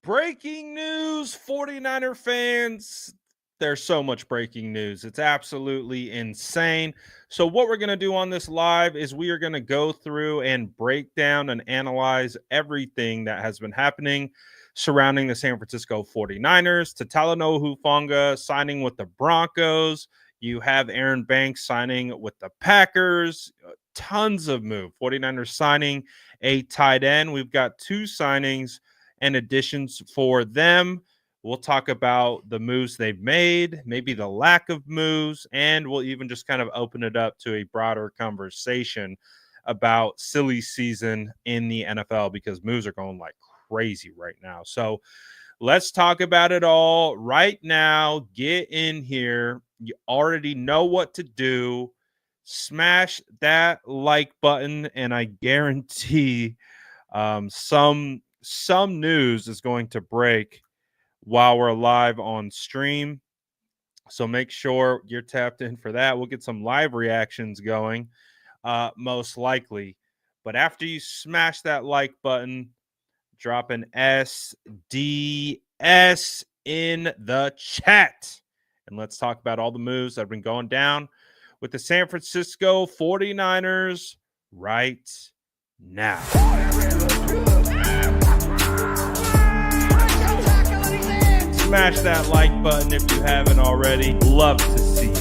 Breaking news, 49er fans. There's so much breaking news. It's absolutely insane. So, what we're going to do on this live is we are going to go through and break down and analyze everything that has been happening surrounding the San Francisco 49ers. To Talanoa Hufanga signing with the Broncos. You have Aaron Banks signing with the Packers. Tons of move. 49ers signing a tight end. We've got two signings and additions for them. We'll talk about the moves they've made, maybe the lack of moves, and we'll even just kind of open it up to a broader conversation about silly season in the NFL because moves are going like crazy right now. So let's talk about it all right now. Get in here. You already know what to do. Smash that like button, and I guarantee some news is going to break while we're live on stream. So make sure you're tapped in for that. We'll get some live reactions going, most likely. But after you smash that like button, drop an SDS in the chat. And let's talk about all the moves that have been going down with the San Francisco 49ers right now. Smash that like button if you haven't already. Love to see it.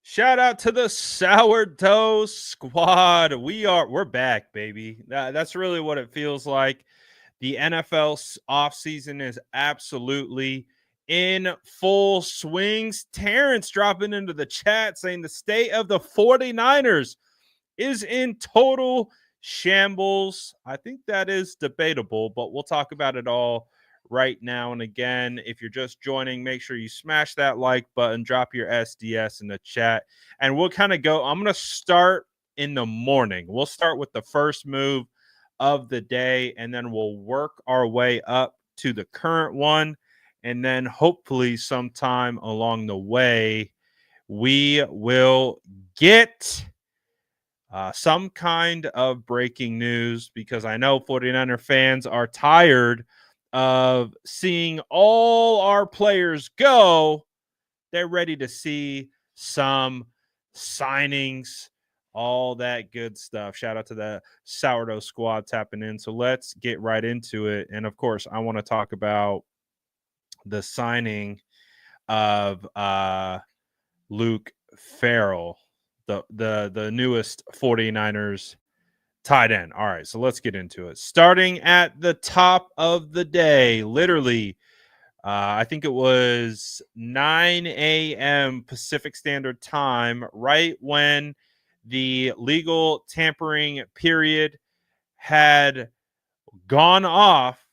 Shout out to the Sourdough Squad. We're back, baby. That's really what it feels like. The NFL offseason is absolutely in full swings. Terrence dropping into the chat saying the state of the 49ers is in total shambles. I think that is debatable, but we'll talk about it all right now. And again, if you're just joining, make sure you smash that like button, drop your SDS in the chat, and we'll kind of go. I'm going to start in the morning. We'll start with the first move of the day, and then we'll work our way up to the current one. And then hopefully sometime along the way, we will get some kind of breaking news because I know 49er fans are tired of seeing all our players go. They're ready to see some signings, all that good stuff. Shout out to the Sourdough Squad tapping in. So let's get right into it. And of course, I want to talk about the signing of Luke Farrell, the newest 49ers tight end. All right, so let's get into it. Starting at the top of the day, literally, I think it was 9 a.m. Pacific Standard Time, right when the legal tampering period had gone off.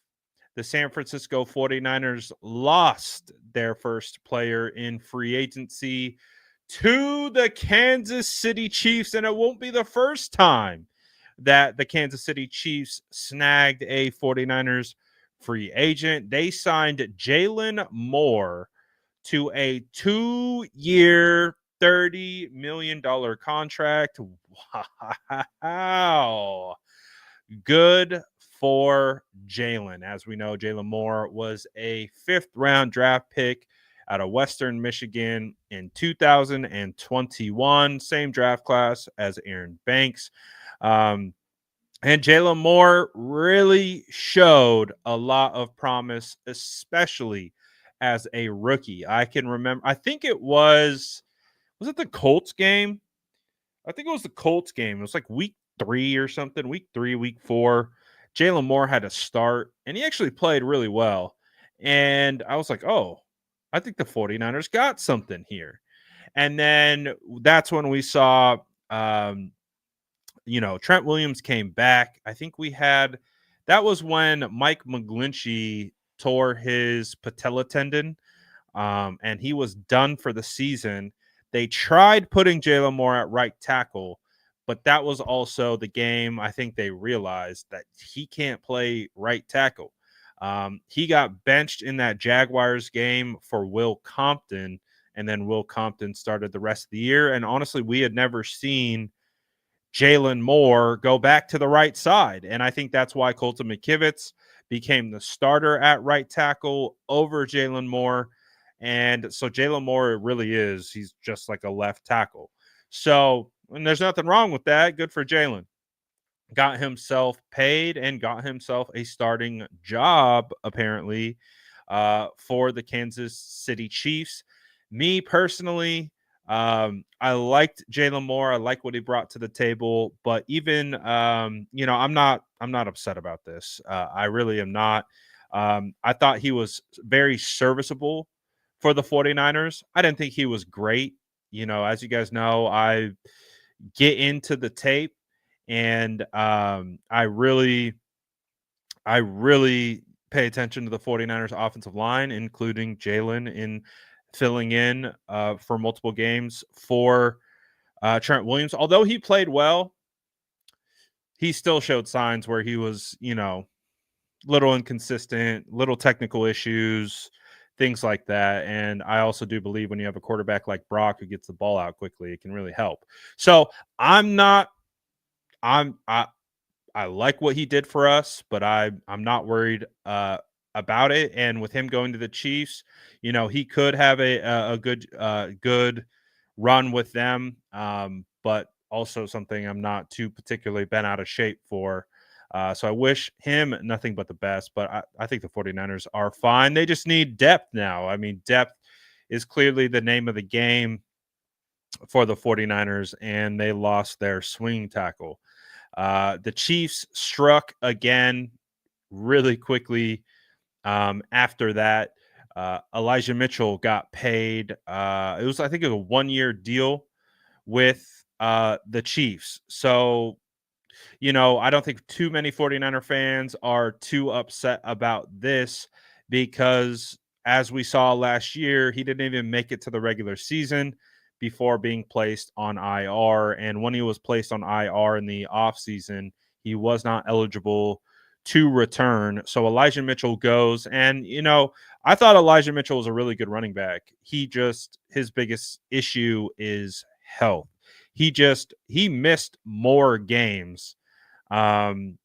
The San Francisco 49ers lost their first player in free agency to the Kansas City Chiefs, and it won't be the first time that the Kansas City Chiefs snagged a 49ers free agent. They signed Jalen Moore to a 2-year, $30 million contract. Wow. Good for Jalen. As we know, Jalen Moore was a 5th-round draft pick out of Western Michigan in 2021. Same draft class as Aaron Banks. And Jalen Moore really showed a lot of promise, especially as a rookie. I can remember, I think it was it the Colts game? I think it was the Colts game. It was like week 3 or something, week 3, week 4. Jalen Moore had to start, and he actually played really well. And I was like, oh, I think the 49ers got something here. And then that's when we saw Trent Williams came back. I think that was when Mike McGlinchey tore his patella tendon, and he was done for the season. They tried putting Jalen Moore at right tackle, but that was also the game I think they realized that he can't play right tackle. He got benched in that Jaguars game for Will Compton, and then Will Compton started the rest of the year. And honestly, we had never seen Jalen Moore go back to the right side. And I think that's why Colton McKivitz became the starter at right tackle over Jalen Moore. And so Jalen Moore really is, he's just like a left tackle. So, and there's nothing wrong with that. Good for Jalen. Got himself paid and got himself a starting job, apparently, for the Kansas City Chiefs. Me personally, I liked Jalen Moore. I like what he brought to the table, but even I'm not upset about this. I really am not. I thought he was very serviceable for the 49ers. I didn't think he was great. As you guys know, I get into the tape, and I really pay attention to the 49ers offensive line, including Jalen in filling in for multiple games for Trent Williams. Although he played well, he still showed signs where he was, little inconsistent, little technical issues, things like that. And I also do believe when you have a quarterback like Brock who gets the ball out quickly, it can really help. So I like what he did for us, but I'm not worried about it. And with him going to the Chiefs, he could have a good run with them, but also something I'm not too particularly bent out of shape for. So I wish him nothing but the best, but I think the 49ers are fine. They just need depth now. I mean, depth is clearly the name of the game for the 49ers, and they lost their swing tackle. The Chiefs struck again really quickly after that. Elijah Mitchell got paid. I think it was a 1-year deal with the Chiefs. So, I don't think too many 49er fans are too upset about this because, as we saw last year, he didn't even make it to the regular season before being placed on IR. And when he was placed on IR in the offseason, he was not eligible to return. So Elijah Mitchell goes. And, I thought Elijah Mitchell was a really good running back. His biggest issue is health. He missed more games than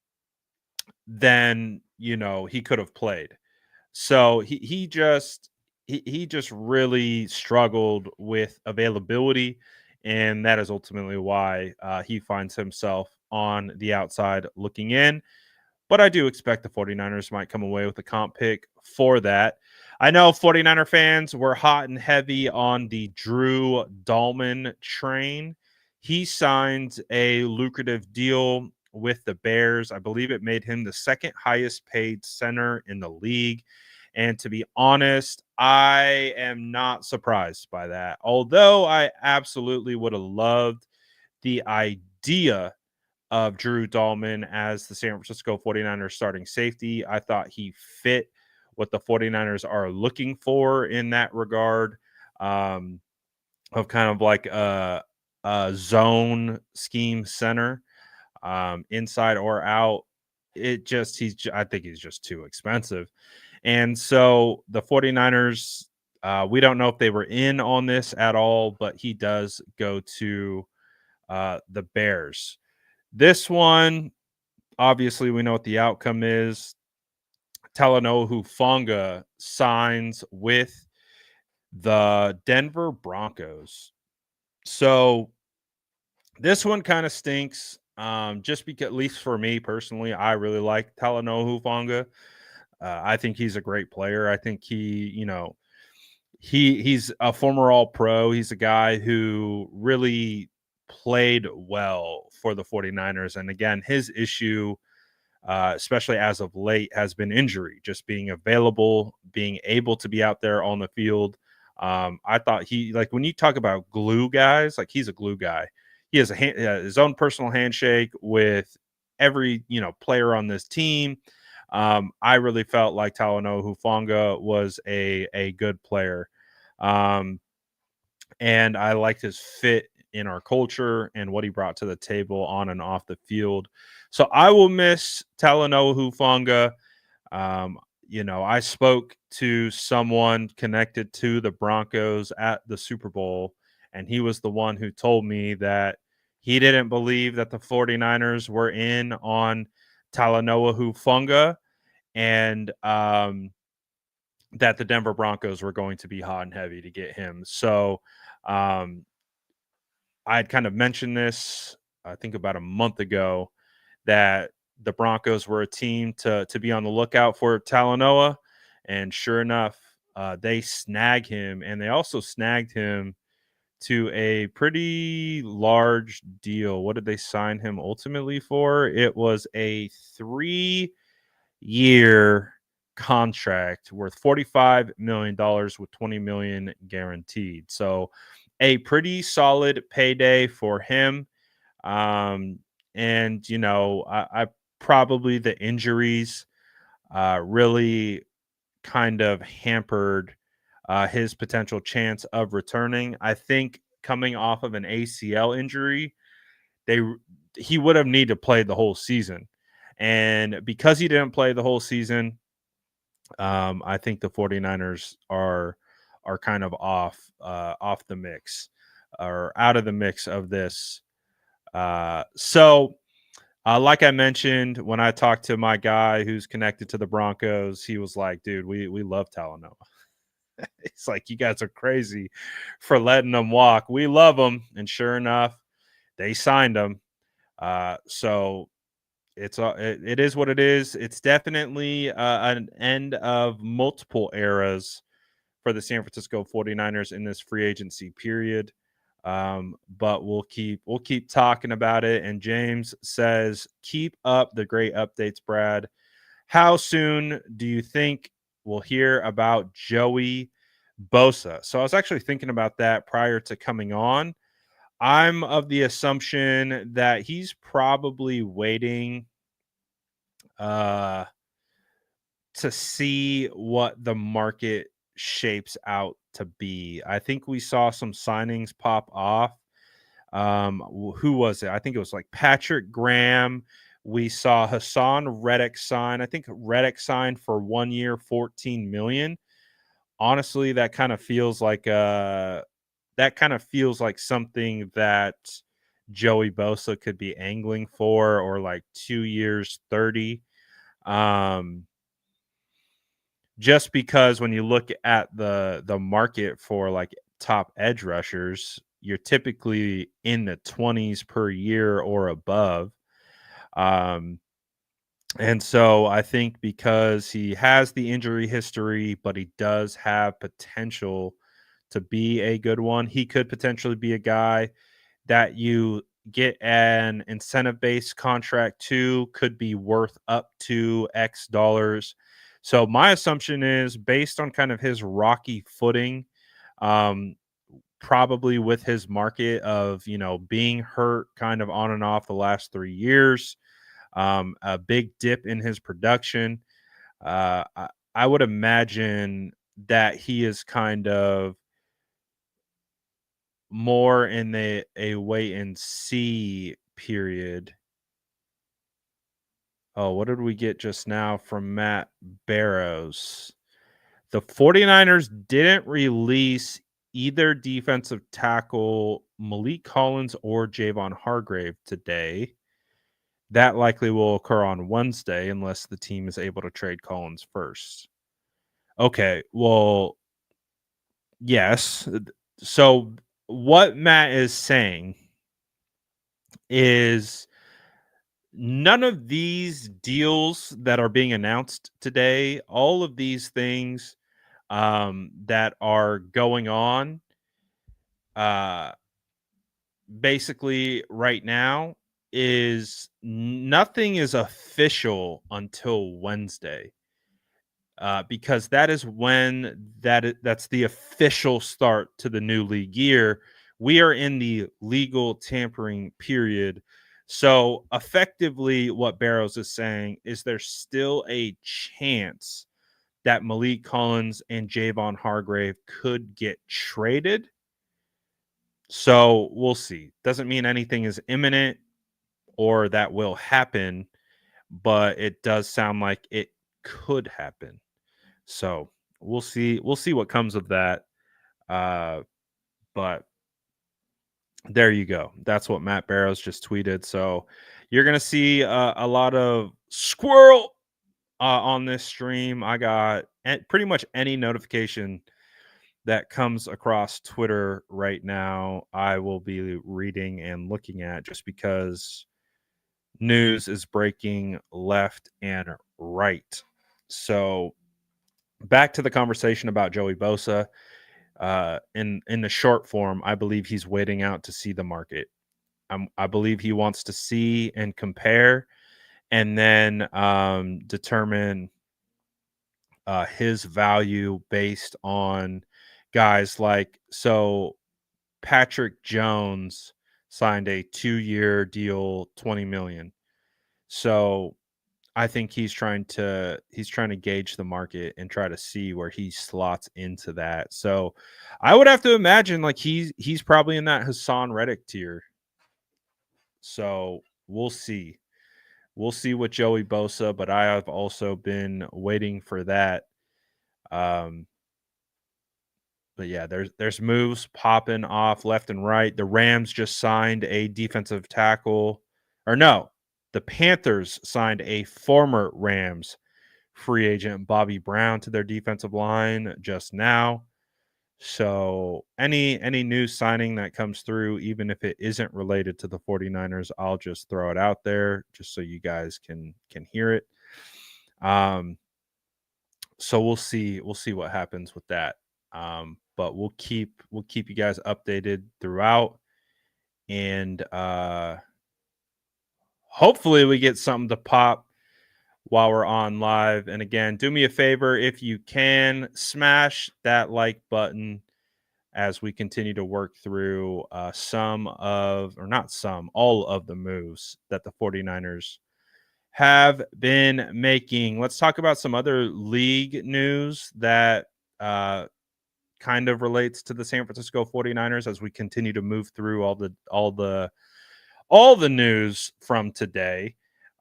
he could have played. So he just really struggled with availability, and that is ultimately why he finds himself on the outside looking in. But I do expect the 49ers might come away with a comp pick for that. I know 49er fans were hot and heavy on the Drew Dalman train. He signed a lucrative deal with the Bears. I believe it made him the second highest paid center in the league. And to be honest, I am not surprised by that. Although I absolutely would have loved the idea of Drew Dalman as the San Francisco 49ers starting safety. I thought he fit what the 49ers are looking for in that regard, of kind of like a zone scheme center, inside or out. I think he's just too expensive. And so the 49ers, we don't know if they were in on this at all, but he does go to the Bears. This one, obviously, we know what the outcome is. Talanoa Hufanga signs with the Denver Broncos. So this one kind of stinks, just because, at least for me personally, I really like Talanoa Hufanga. I think he's a great player. I think he's a former All-Pro. He's a guy who really played well for the 49ers. And again, his issue, especially as of late, has been injury, just being available, being able to be out there on the field. I thought when you talk about glue guys, like he's a glue guy. He has his own personal handshake with every, player on this team. I really felt like Talanoa Hufanga was a good player. And I liked his fit in our culture and what he brought to the table on and off the field. So I will miss Talanoa Hufanga. I spoke to someone connected to the Broncos at the Super Bowl, and he was the one who told me that he didn't believe that the 49ers were in on Talanoa Hufanga, and that the Denver Broncos were going to be hot and heavy to get him. So um, I'd kind of mentioned this, I think about a month ago, that the Broncos were a team to be on the lookout for Talanoa, and sure enough, they snag him, and they also snagged him to a pretty large deal. What did they sign him ultimately for? It was a 3-year contract worth $45 million with $20 million guaranteed. So a pretty solid payday for him. Um, and I probably the injuries really kind of hampered his potential chance of returning. I think coming off of an ACL injury, they he would have needed to play the whole season, and because he didn't play the whole season, I think the 49ers are kind of off the mix, or out of the mix of this. Like I mentioned, when I talked to my guy who's connected to the Broncos, he was like, "Dude, we love Talanoa." It's like, "You guys are crazy for letting them walk. We love them," and sure enough, they signed him. So it is what it is. It's definitely an end of multiple eras for the San Francisco 49ers in this free agency period. But we'll keep talking about it. And James says, keep up the great updates, Brad. How soon do you think we'll hear about Joey Bosa? So I was actually thinking about that prior to coming on. I'm of the assumption that he's probably waiting uh to see what the market shapes out to be. I think we saw some signings pop off. Who was it? I think it was like Patrick Graham. We saw Hassan Reddick sign. I think Reddick signed for 1 year, 14 million. Honestly, that kind of feels like something that Joey Bosa could be angling for, or like 2 years, 30. Um, just because when you look at the market for like top edge rushers, you're typically in the 20s per year or above. Um, and so I think because he has the injury history, but he does have potential to be a good one, he could potentially be a guy that you get an incentive based contract to, could be worth up to X dollars. So my assumption is, based on kind of his rocky footing, um, probably with his market of, being hurt kind of on and off the last 3 years, a big dip in his production. I would imagine that he is kind of more in a wait and see period. Oh, what did we get just now from Matt Barrows? The 49ers didn't release either defensive tackle Malik Collins or Javon Hargrave today. That likely will occur on Wednesday unless the team is able to trade Collins first. Okay, well, yes. So what Matt is saying is, none of these deals that are being announced today, all of these things that are going on, uh, basically right now, is nothing is official until Wednesday. Because that is when that's the official start to the new league year. We are in the legal tampering period. So effectively, what Barrows is saying is there's still a chance that Malik Collins and Javon Hargrave could get traded. So we'll see. Doesn't mean anything is imminent or that will happen, but it does sound like it could happen. So we'll see what comes of that. But there you go. That's what Matt Barrows just tweeted. So you're gonna see a lot of squirrel on this stream. I got pretty much any notification that comes across Twitter right now, I will be reading and looking at, just because news is breaking left and right. So back to the conversation about Joey Bosa. In the short form, I believe he's waiting out to see the market. I believe he wants to see and compare, and then determine his value based on guys like, so Patrick Jones signed a 2-year deal, $20 million. So I think he's trying to gauge the market and try to see where he slots into that. So I would have to imagine like he's probably in that Hassan Reddick tier. So we'll see. We'll see with Joey Bosa, but I have also been waiting for that. But yeah, there's moves popping off left and right. The Rams just signed a defensive tackle, or no, the Panthers signed a former Rams free agent, Bobby Brown, to their defensive line just now. So any new signing that comes through, even if it isn't related to the 49ers, I'll just throw it out there just so you guys can hear it. So we'll see what happens with that. But we'll keep you guys updated throughout, and hopefully we get something to pop while we're on live. And again, do me a favor, if you can, smash that like button as we continue to work through all of the moves that the 49ers have been making. Let's talk about some other league news that kind of relates to the San Francisco 49ers as we continue to move through all the news from today.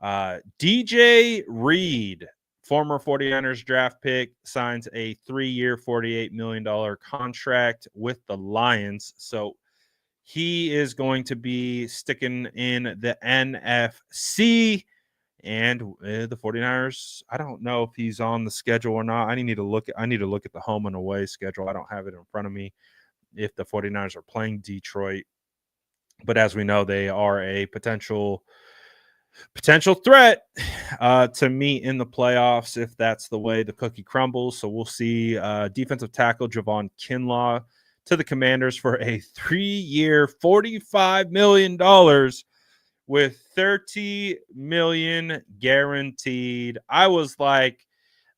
DJ Reed, former 49ers draft pick, signs a 3-year, $48 million contract with the Lions. So he is going to be sticking in the NFC. And the 49ers, I don't know if he's on the schedule or not. I need to look at the home and away schedule. I don't have it in front of me if the 49ers are playing Detroit. But as we know, they are a potential threat to meet in the playoffs if that's the way the cookie crumbles. So we'll see defensive tackle Javon Kinlaw to the Commanders for a 3-year, $45 million with $30 million guaranteed. I was like,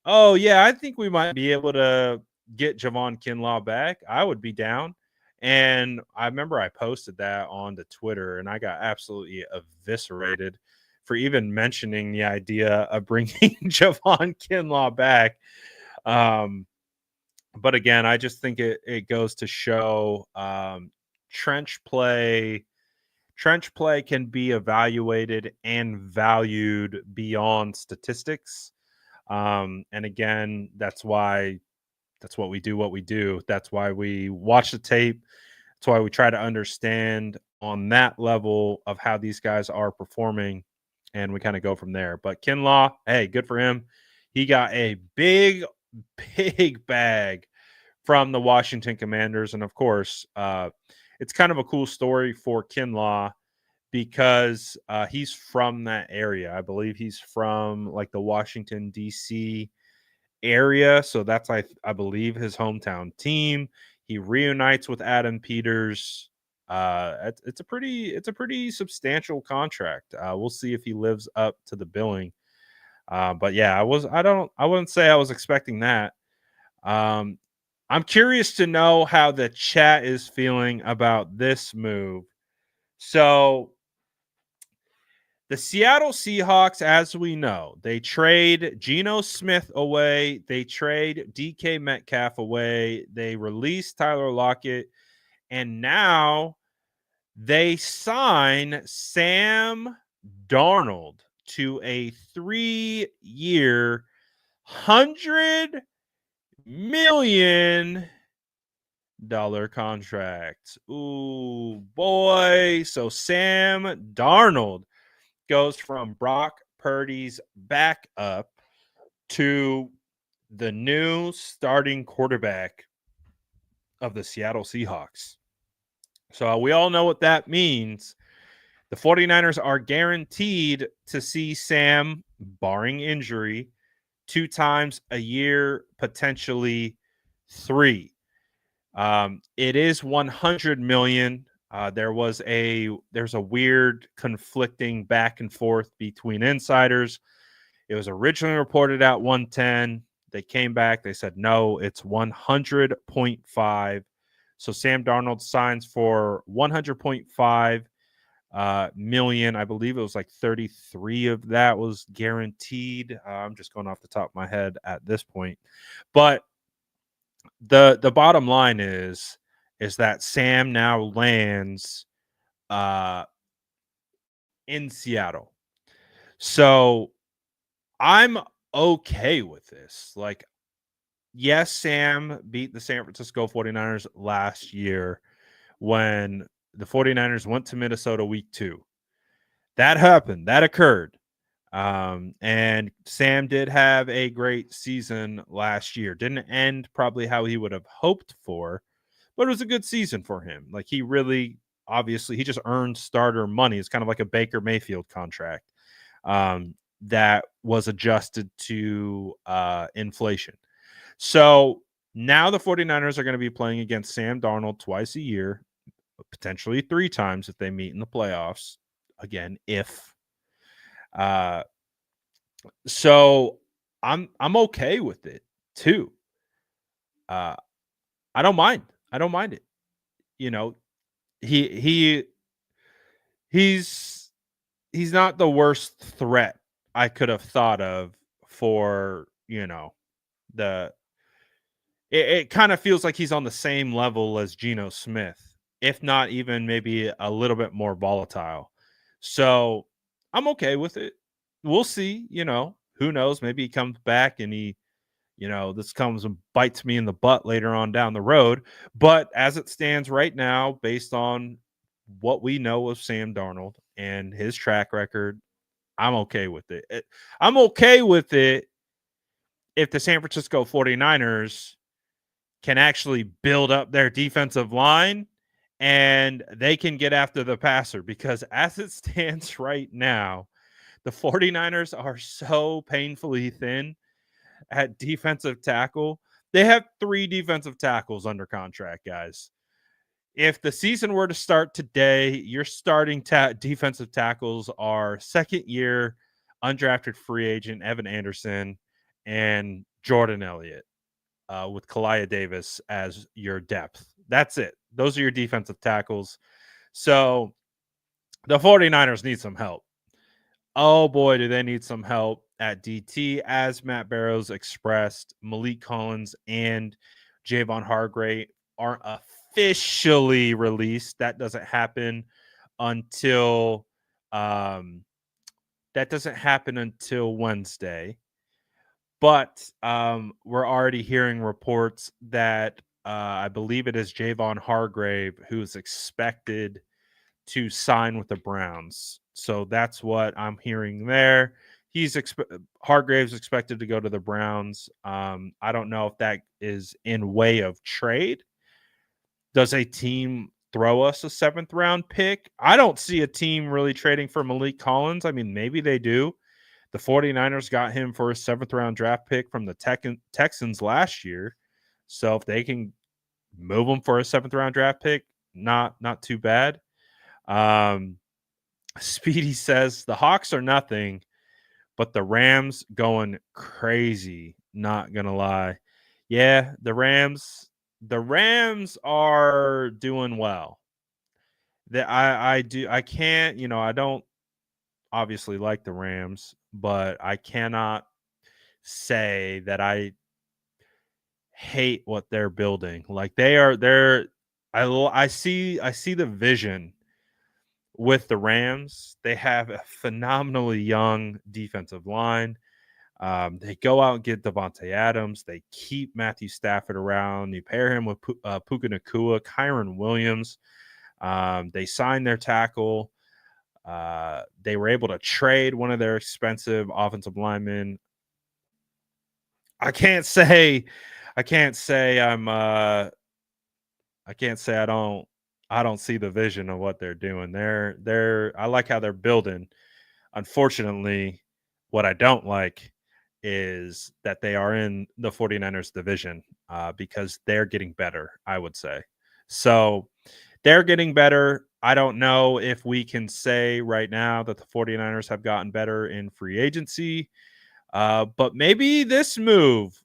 oh yeah, I think we might be able to get Javon Kinlaw back. I would be down. And I remember I posted that on the Twitter, and I got absolutely eviscerated for even mentioning the idea of bringing Javon Kinlaw back. But again, I just think it goes to show trench play can be evaluated and valued beyond statistics. And again, that's what we do. That's why we watch the tape. That's why we try to understand on that level of how these guys are performing, and we kind of go from there. But Kinlaw, hey, good for him. He got a big bag from the Washington Commanders. And of course, it's kind of a cool story for Kinlaw because he's from that area. I believe he's from like the Washington, D.C. area. So that's, I believe, his hometown team. He reunites with Adam Peters. It's a pretty substantial contract. We'll see if he lives up to the billing. But yeah, I wouldn't say I was expecting that. I'm curious to know how the chat is feeling about this move. So the Seattle Seahawks, as we know, they trade Geno Smith away. They trade DK Metcalf away. They release Tyler Lockett. And now they sign Sam Darnold to a 3-year, $100 million contract. Ooh, boy. So Sam Darnold goes from Brock Purdy's backup to the new starting quarterback of the Seattle Seahawks. So we all know what that means. The 49ers are guaranteed to see Sam, barring injury, 2 times a year, potentially 3. It is 100 million. There's a weird conflicting back and forth between insiders. It was originally reported at 110. They came back. They said, no, it's 100.5. So Sam Darnold signs for 100.5 million. I believe it was like 33 of that was guaranteed. I'm just going off the top of my head at this point. But the bottom line is that Sam now lands in Seattle. So I'm okay with this. Like, yes, Sam beat the San Francisco 49ers last year when the 49ers went to Minnesota week 2. That happened. That occurred. And Sam did have a great season last year. Didn't end probably how he would have hoped for, but it was a good season for him. Like, he really, obviously, he just earned starter money. It's kind of like a Baker Mayfield contract that was adjusted to inflation. So now the 49ers are going to be playing against Sam Darnold twice a year, potentially 3 times if they meet in the playoffs. Again, if. So I'm okay with it too. I don't mind. I don't mind it. You know, he's not the worst threat I could have thought of for, it kind of feels like he's on the same level as Geno Smith, if not even maybe a little bit more volatile. So I'm okay with it. We'll see, who knows? Maybe he comes back and this comes and bites me in the butt later on down the road. But as it stands right now, based on what we know of Sam Darnold and his track record, I'm okay with it. I'm okay with it if the San Francisco 49ers can actually build up their defensive line and they can get after the passer, because as it stands right now, the 49ers are so painfully thin at defensive tackle. They have 3 defensive tackles under contract, guys. If the season were to start today, your starting defensive tackles are second-year undrafted free agent Evan Anderson and Jordan Elliott, with Kalia Davis as your depth. That's it. Those are your defensive tackles. So the 49ers need some help. Oh boy, do they need some help at DT, as Matt Barrows expressed. Malik Collins and Javon Hargrave aren't officially released. That doesn't happen until Wednesday. But we're already hearing reports that I believe it is Javon Hargrave who is expected to sign with the Browns. So that's what I'm hearing there. Hargrave's expected to go to the Browns. I don't know if that is in way of trade. Does a team throw us a 7th round pick? I don't see a team really trading for Malik Collins. I mean, maybe they do. The 49ers got him for a 7th round draft pick from the Texans last year. So if they can move him for a 7th round draft pick, not too bad. Speedy says the Hawks are nothing, but the Rams going crazy. Not gonna lie. Yeah, the Rams are doing well. I don't obviously like the Rams, but I cannot say that I hate what they're building. Like I see the vision with the Rams. They have a phenomenally young defensive line. They go out and get Devontae Adams. They keep Matthew Stafford around. You pair him with Puka Nacua, Kyron Williams. They signed their tackle. They were able to trade one of their expensive offensive linemen. I can't say I can't say I don't see the vision of what they're doing. I like how they're building. Unfortunately, what I don't like is that they are in the 49ers division because they're getting better, I would say. So they're getting better. I don't know if we can say right now that the 49ers have gotten better in free agency, but maybe this move,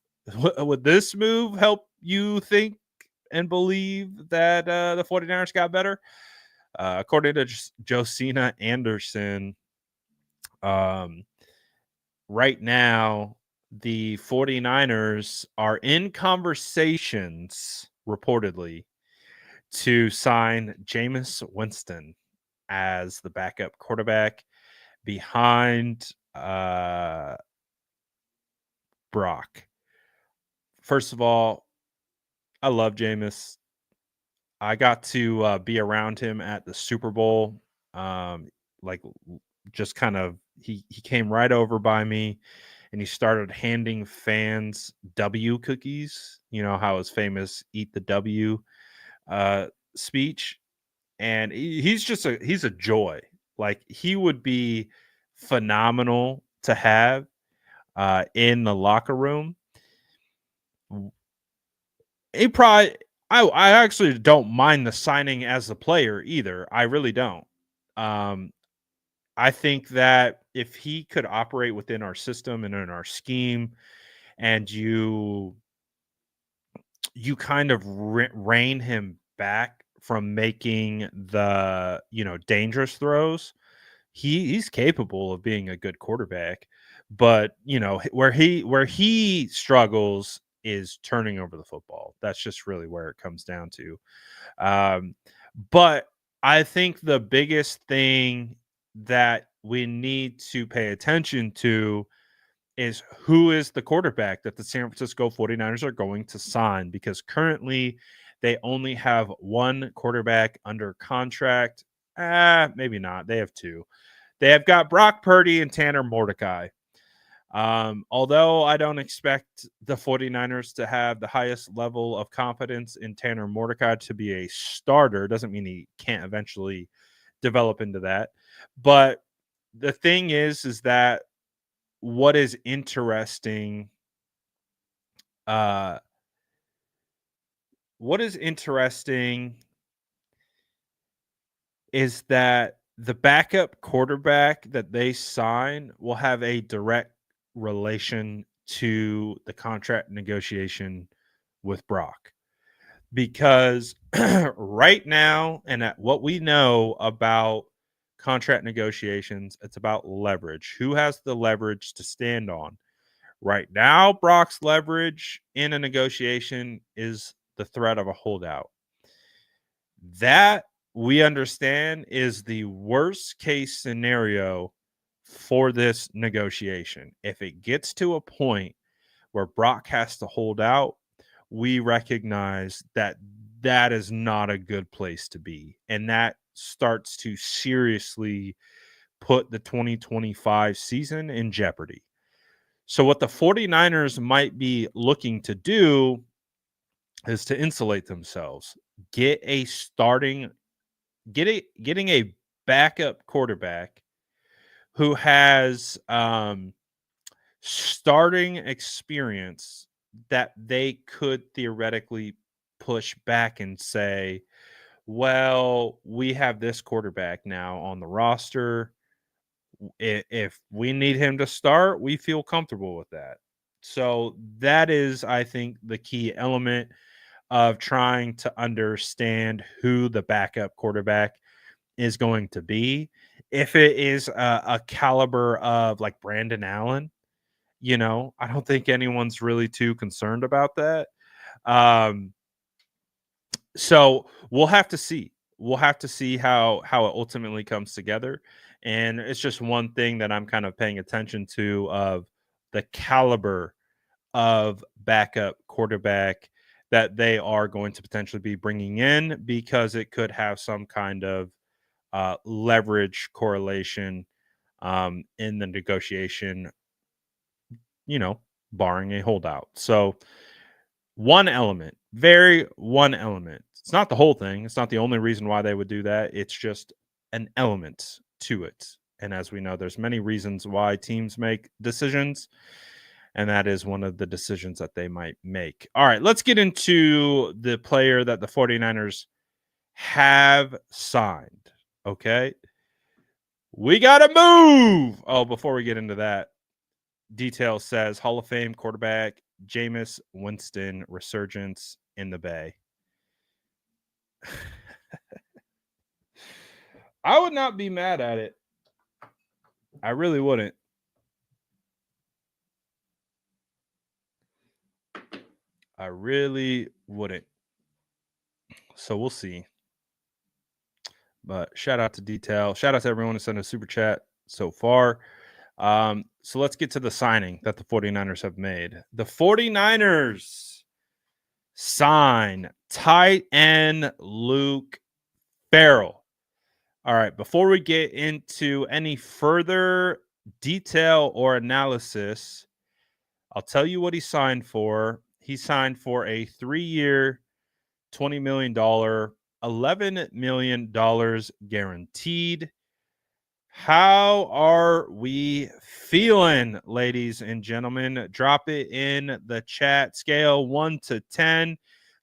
would this move help you think and believe that the 49ers got better? According to Josina Anderson, right now, the 49ers are in conversations, reportedly, to sign Jameis Winston as the backup quarterback behind Brock. First of all, I love Jameis. I got to be around him at the Super Bowl. Like just kind of he came right over by me and he started handing fans W cookies. You know how his famous "Eat the W" speech, and he's a joy. Like he would be phenomenal to have in the locker room. He probably I actually don't mind the signing as a player either. I really don't. Um, I think that if he could operate within our system and in our scheme, and you kind of rein him back from making the dangerous throws, he's capable of being a good quarterback. But where he struggles is turning over the football. That's just really where it comes down to. Um, but I think the biggest thing that we need to pay attention to is who is the quarterback that the San Francisco 49ers are going to sign, because currently they only have one quarterback under contract. Maybe not. They have two. They have got Brock Purdy and Tanner Mordecai. Although I don't expect the 49ers to have the highest level of confidence in Tanner Mordecai to be a starter, doesn't mean he can't eventually develop into that. But the thing is that what is interesting, uh, what is interesting is that the backup quarterback that they sign will have a direct relation to the contract negotiation with Brock. Because right now, and at what we know about contract negotiations, it's about leverage. Who has the leverage to stand on? Right now, Brock's leverage in a negotiation is the threat of a holdout. That, we understand, is the worst case scenario for this negotiation. If it gets to a point where Brock has to hold out, we recognize that that is not a good place to be. And that starts to seriously put the 2025 season in jeopardy. So what the 49ers might be looking to do is to insulate themselves, getting a backup quarterback who has starting experience that they could theoretically push back and say, well, we have this quarterback now on the roster. If we need him to start, we feel comfortable with that. So that is, I think, the key element of trying to understand who the backup quarterback is going to be. If it is a caliber of like Brandon Allen, I don't think anyone's really too concerned about that. So we'll have to see. We'll have to see how it ultimately comes together. And it's just one thing that I'm kind of paying attention to of the caliber of backup quarterback that they are going to potentially be bringing in, because it could have some kind of leverage correlation in the negotiation, barring a holdout. So one element. It's not the whole thing. It's not the only reason why they would do that. It's just an element to it. And as we know, there's many reasons why teams make decisions, and that is one of the decisions that they might make. All right, let's get into the player that the 49ers have signed. Okay. We got to move. Oh, before we get into that, detail says Hall of Fame quarterback Jameis Winston resurgence in the Bay. I would not be mad at it. I really wouldn't. I really wouldn't. So we'll see. But shout out to Detail. Shout out to everyone who sent a super chat so far. So let's get to the signing that the 49ers have made. The 49ers sign tight end Luke Farrell. All right, before we get into any further detail or analysis, I'll tell you what he signed for. He signed for a 3-year, $20 million, $11 million guaranteed. How are we feeling, ladies and gentlemen? Drop it in the chat. Scale 1 to 10.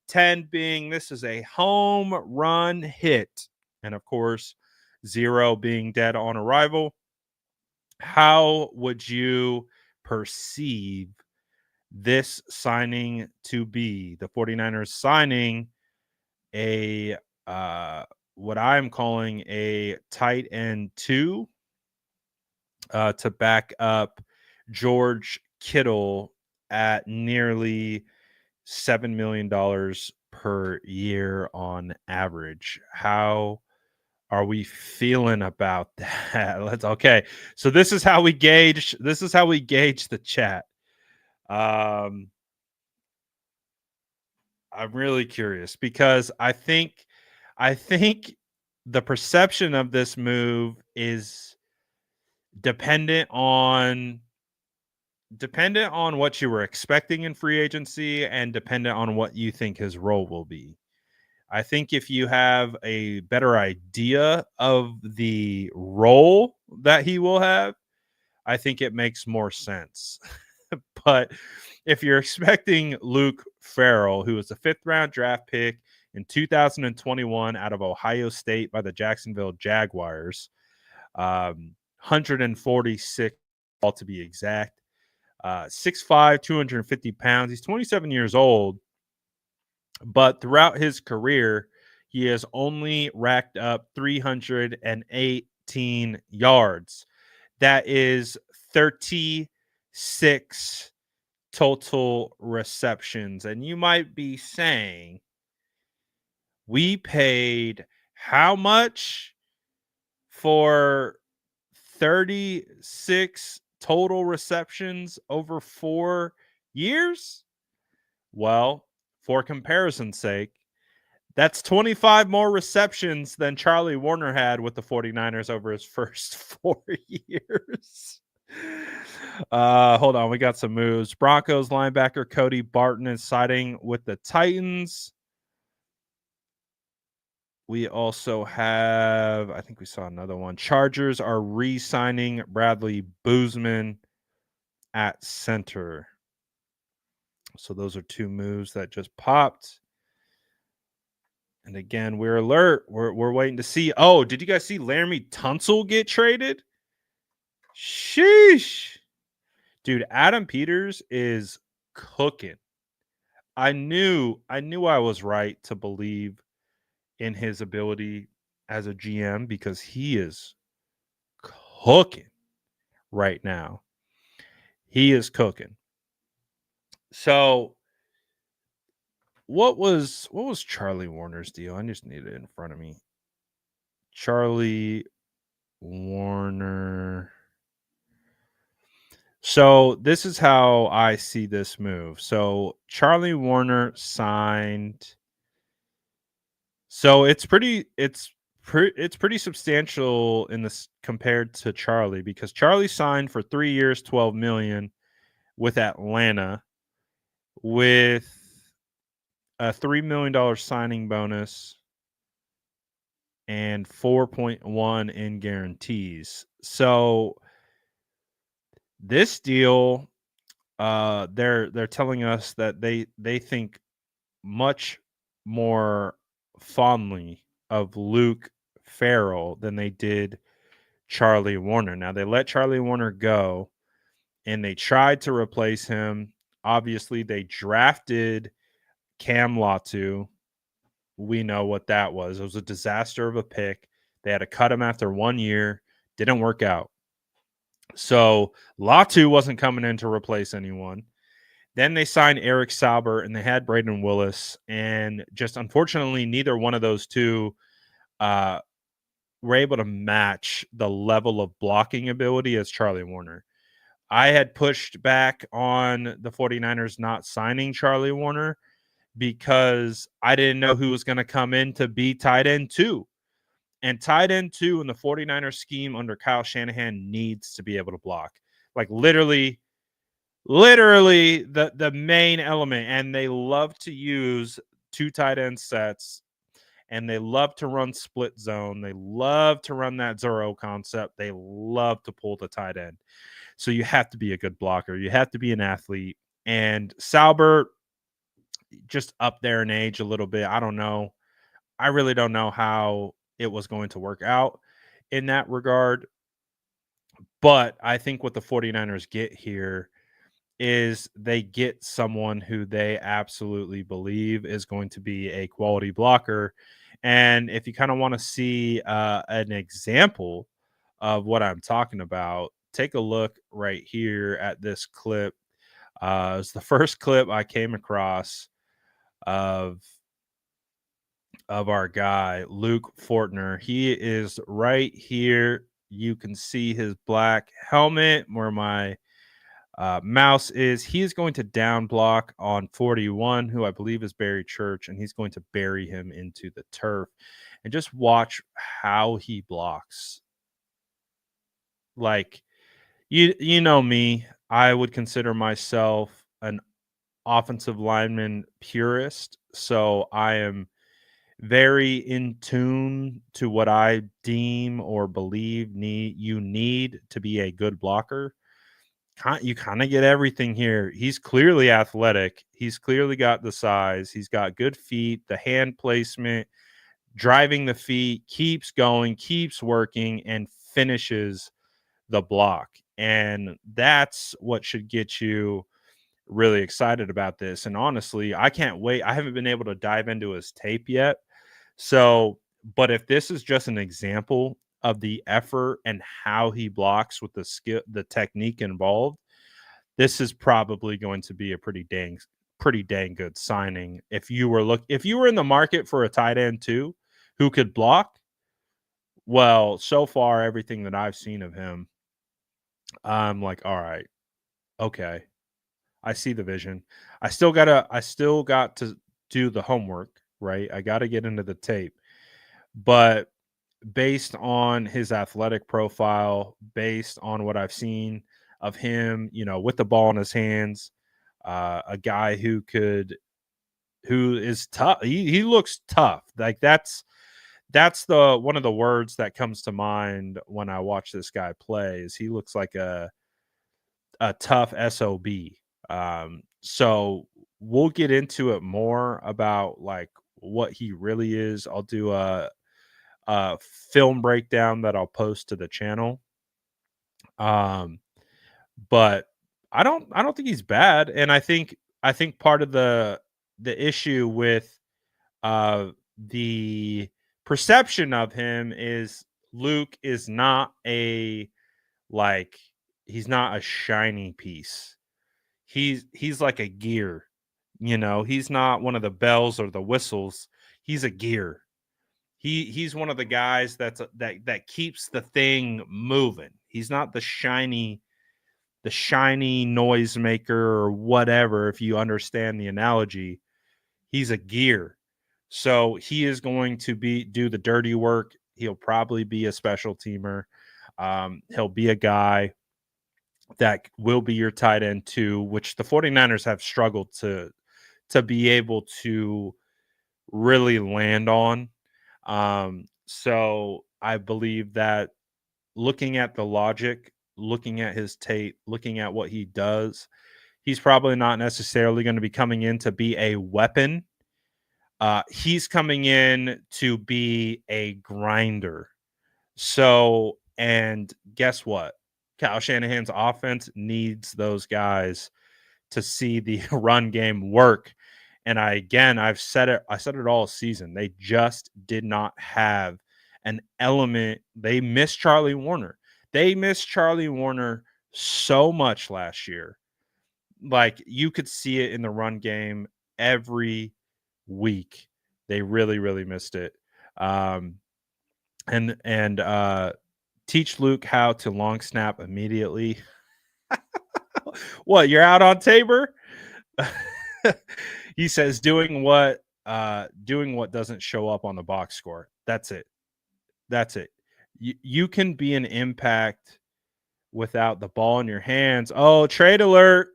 10 being this is a home run hit. And of course, 0 being dead on arrival. How would you perceive this signing to be? The 49ers signing a what I'm calling a tight end 2 to back up George Kittle at nearly $7 million per year on average. How are we feeling about that? Okay. So this is how we gauge the chat. I'm really curious because I think the perception of this move is dependent on what you were expecting in free agency and dependent on what you think his role will be. I think if you have a better idea of the role that he will have, I think it makes more sense. But if you're expecting Luke Farrell, who was a 5th-round draft pick in 2021 out of Ohio State by the Jacksonville Jaguars, 146 to be exact, 6'5", 250 pounds. He's 27 years old, but throughout his career, he has only racked up 318 yards. That is 36 total receptions. And you might be saying, we paid how much for 36 total receptions over 4 years? Well, for comparison's sake, that's 25 more receptions than Charlie Warner had with the 49ers over his first 4 years. Hold on. We got some moves. Broncos linebacker Cody Barton is siding with the Titans. We also have, I think we saw another one. Chargers are re-signing Bradley Boozman at center. So those are 2 moves that just popped. And again, we're alert. We're waiting to see. Oh, did you guys see Laramie Tunsil get traded? Sheesh. Dude, Adam Peters is cooking. I knew I was right to believe in his ability as a GM because he is cooking right now. He is cooking. So what was Charlie Warner's deal? I just need it in front of me. Charlie Warner. So this is how I see this move. So Charlie Warner signed. So it's pretty substantial in this compared to Charlie, because Charlie signed for 3 years, 12 million with Atlanta, with a $3 million signing bonus and 4.1 in guarantees. So this deal, they're telling us that they think much more fondly of Luke Farrell than they did Charlie Warner. Now, they let Charlie Warner go and they tried to replace him. Obviously, they drafted Cam Latu. We know what that was. It was a disaster of a pick. They had to cut him after 1 year. Didn't work out. So Latu wasn't coming in to replace anyone. Then they signed Eric Sauber and they had Braden Willis. And just unfortunately, neither one of those two uh, were able to match the level of blocking ability as Charlie Warner. I had pushed back on the 49ers not signing Charlie Warner because I didn't know who was going to come in to be tight end 2. And tight end 2 in the 49ers scheme under Kyle Shanahan needs to be able to block. Like literally the main element. And they love to use 2 tight end sets, and they love to run split zone. They love to run that zero concept. They love to pull the tight end. So you have to be a good blocker. You have to be an athlete. And Sauber, just up there in age a little bit. I don't know. I really don't know how it was going to work out in that regard. But I think what the 49ers get here is they get someone who they absolutely believe is going to be a quality blocker. And if you kind of want to see an example of what I'm talking about, take a look right here at this clip. It's the first clip I came across of our guy Luke Fortner. He is right here. You can see his black helmet where my mouse is. He is going to down block on 41, who I believe is Barry Church, and he's going to bury him into the turf. And just watch how he blocks. Like, you know me, I would consider myself an offensive lineman purist, so I am very in tune to what I deem or believe you need to be a good blocker. You kind of get everything here. He's clearly athletic. He's clearly got the size. He's got good feet, the hand placement, driving the feet, keeps going, keeps working, and finishes the block. And that's what should get you really excited about this. And honestly, I can't wait. I haven't been able to dive into his tape yet. So, but if this is just an example of the effort and how he blocks with the skill, the technique involved, this is probably going to be a pretty dang good signing. If you were in the market for a tight end too, who could block, well, so far everything that I've seen of him, I'm like, all right, okay, I see the vision. I still got to do the homework, right? I got to get into the tape. But based on his athletic profile, based on what I've seen of him, with the ball in his hands, a guy who is tough. He looks tough. Like that's the one of the words that comes to mind when I watch this guy play. Is he looks like a tough SOB. So we'll get into it more about like what he really is. I'll do a film breakdown that I'll post to the channel. But I don't think he's bad, and I think part of the issue with the perception of him is Luke is not like he's not a shiny piece. He's like a gear, he's not one of the bells or the whistles. He's a gear. He's one of the guys that keeps the thing moving. He's not the shiny shiny noisemaker or whatever, if you understand the analogy. He's a gear. So he is going to do the dirty work. He'll probably be a special teamer. He'll be a guy that will be your tight end too, which the 49ers have struggled to be able to really land on. So I believe that looking at the logic, looking at his tape, looking at what he does, he's probably not necessarily going to be coming in to be a weapon. He's coming in to be a grinder. So, and guess what? Kyle Shanahan's offense needs those guys to see the run game work. And I've said it all season. They just did not have an element. They missed Charlie Warner. They missed Charlie Warner so much last year. Like, you could see it in the run game every week. They really, really missed it. And teach Luke how to long snap immediately. What, you're out on Tabor? He says doing what doesn't show up on the box score. That's it. You can be an impact without the ball in your hands. Oh, trade alert.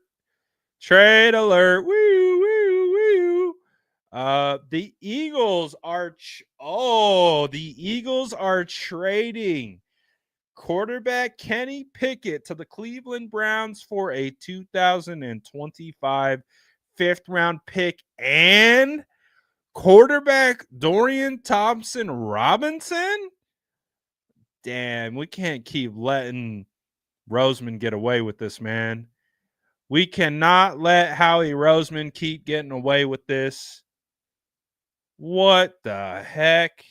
Woo, woo, woo. The Eagles are trading quarterback Kenny Pickett to the Cleveland Browns for a 2025 fifth-round pick and quarterback Dorian Thompson-Robinson. Damn, we can't keep letting Roseman get away with this, man. We cannot let Howie Roseman keep getting away with this. What the heck?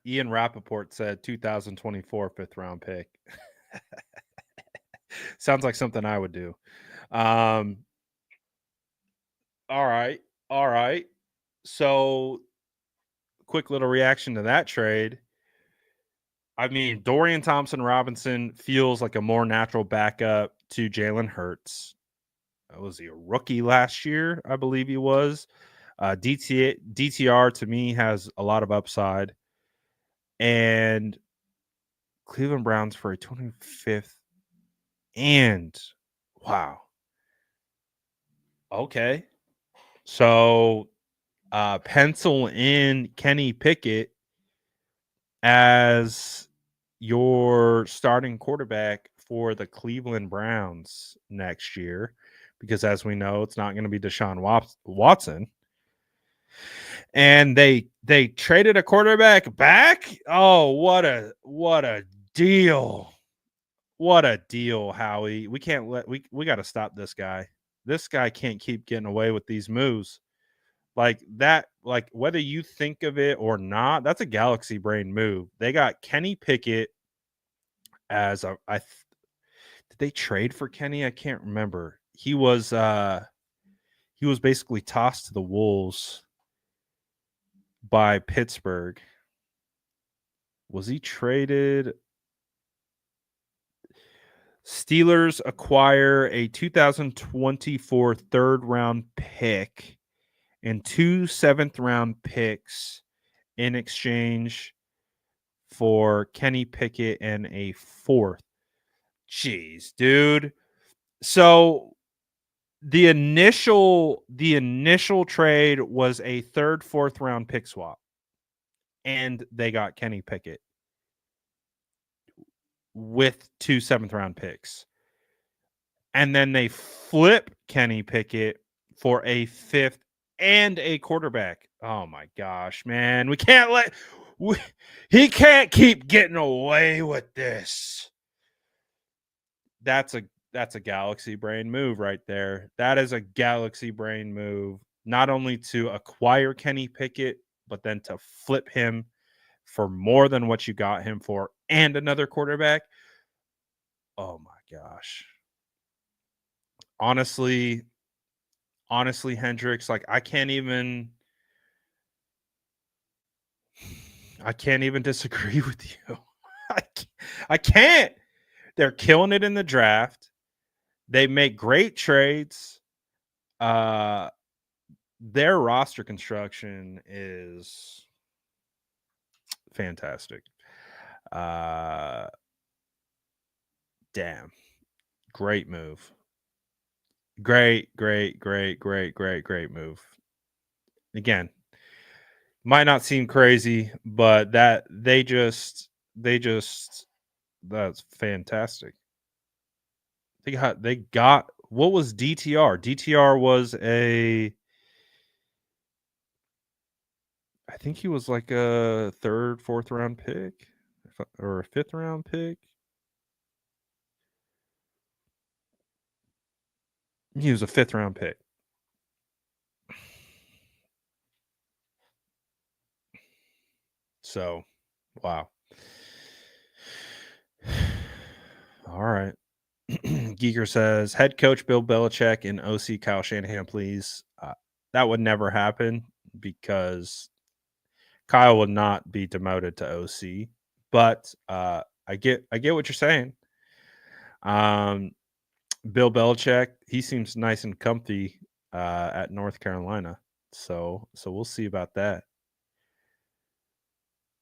Ian Rappaport said 2024 fifth-round pick. Sounds like something I would do. All right. So, quick little reaction to that trade. I mean, Dorian Thompson-Robinson feels like a more natural backup to Jalen Hurts. Was he a rookie last year? I believe he was. DTR to me has a lot of upside. And Cleveland Browns for a 25th. And wow. Okay. So pencil in Kenny Pickett as your starting quarterback for the Cleveland Browns next year, because as we know, it's not going to be Deshaun Watson. And they traded a quarterback back. Oh, what a deal. What a deal, Howie. We can't we got to stop this guy. This guy can't keep getting away with these moves. Like that, like whether you think of it or not, that's a galaxy brain move. They got Kenny Pickett as did they trade for Kenny? I can't remember. He was basically tossed to the Wolves by Pittsburgh. Was he traded? Steelers acquire a 2024 third-round pick and 2 seventh-round picks in exchange for Kenny Pickett and a fourth. Jeez, dude. So the initial trade was a third, fourth round pick swap. And they got Kenny Pickett with 2 seventh-round picks. And then they flip Kenny Pickett for a fifth and a quarterback. Oh my gosh, man. He can't keep getting away with this. That's a galaxy brain move right there. That is a galaxy brain move. Not only to acquire Kenny Pickett, but then to flip him for more than what you got him for and another quarterback. Oh my gosh. Honestly, Hendricks, like I can't even I can't even disagree with you. I can't. They're killing it in the draft. They make great trades. Their roster construction is fantastic. Damn. Great move. Great move. Again, might not seem crazy, but that's fantastic. They got what was DTR? DTR was I think he was like a 3rd, 4th round pick or a 5th round pick. He was a 5th round pick. So, wow. All right. Geeker says, head coach Bill Belichick and OC Kyle Shanahan, please. That would never happen because Kyle would not be demoted to OC. But I get what you're saying. Bill Belichick, he seems nice and comfy at North Carolina. So we'll see about that.